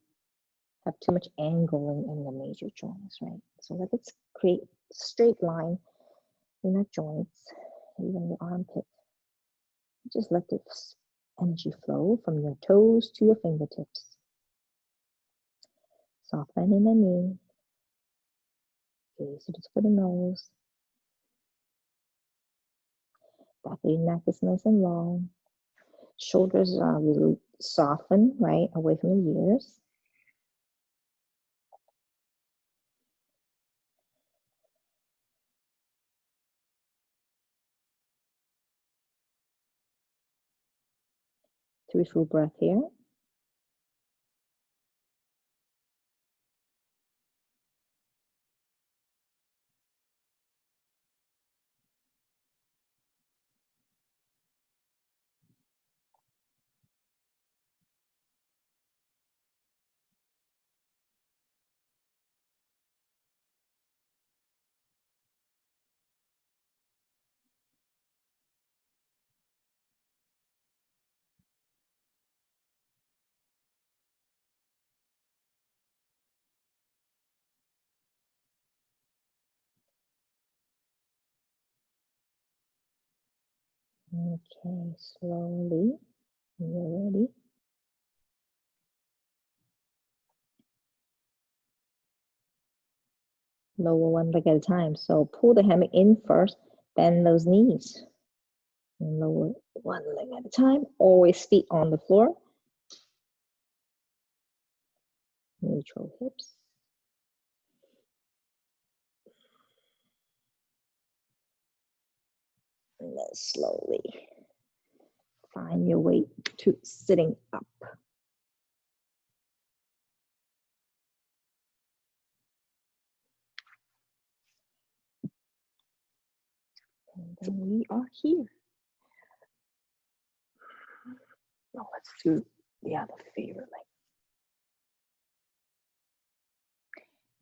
have too much angling in the major joints, right? So let's create a straight line in the joints, even the armpit. Just let this energy flow from your toes to your fingertips. Soften in the knee. Gaze to the tip of the nose. Back of your neck is nice and long. Shoulders are really soften, right, away from the ears. Three full breath here. Okay, slowly, when you're ready. Lower one leg at a time. So pull the hammock in first, bend those knees. And lower one leg at a time. Always feet on the floor. Neutral hips. And then slowly find your way to sitting up. And then we are here. Now let's do the other favorite leg.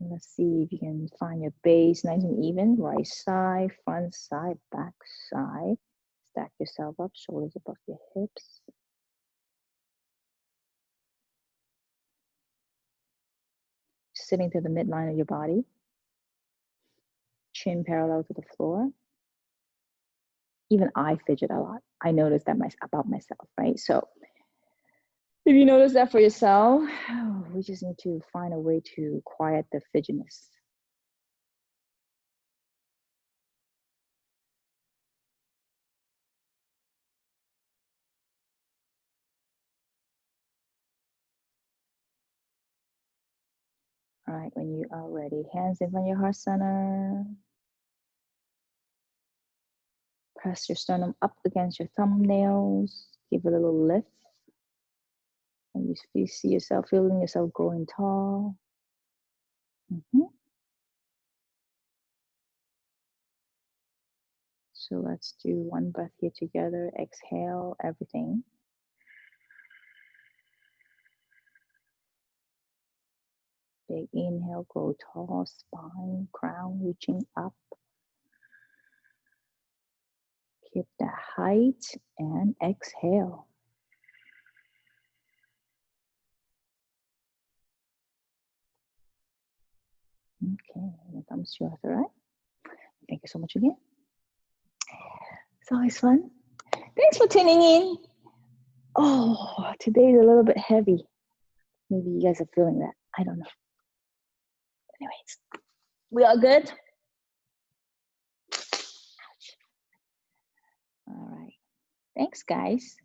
And let's see if you can find your base nice and even. Right side, front side, back side. Stack yourself up, shoulders above your hips. Sitting to the midline of your body. Chin parallel to the floor. Even I fidget a lot. I notice that about myself, right? So if you notice that for yourself, we just need to find a way to quiet the fidgetiness. All right, when you are ready, hands in front of your heart center. Press your sternum up against your thumbnails. Give it a little lift. And you see yourself, feeling yourself growing tall. So let's do one breath here together. Exhale everything. Big inhale, grow tall, spine, crown reaching up. Keep that height and exhale. Okay, and thumbs to your right. Thank you so much again. It's always fun. Thanks for tuning in. Oh, today's a little bit heavy. Maybe you guys are feeling that. I don't know. Anyways, we all good? All right. Thanks, guys.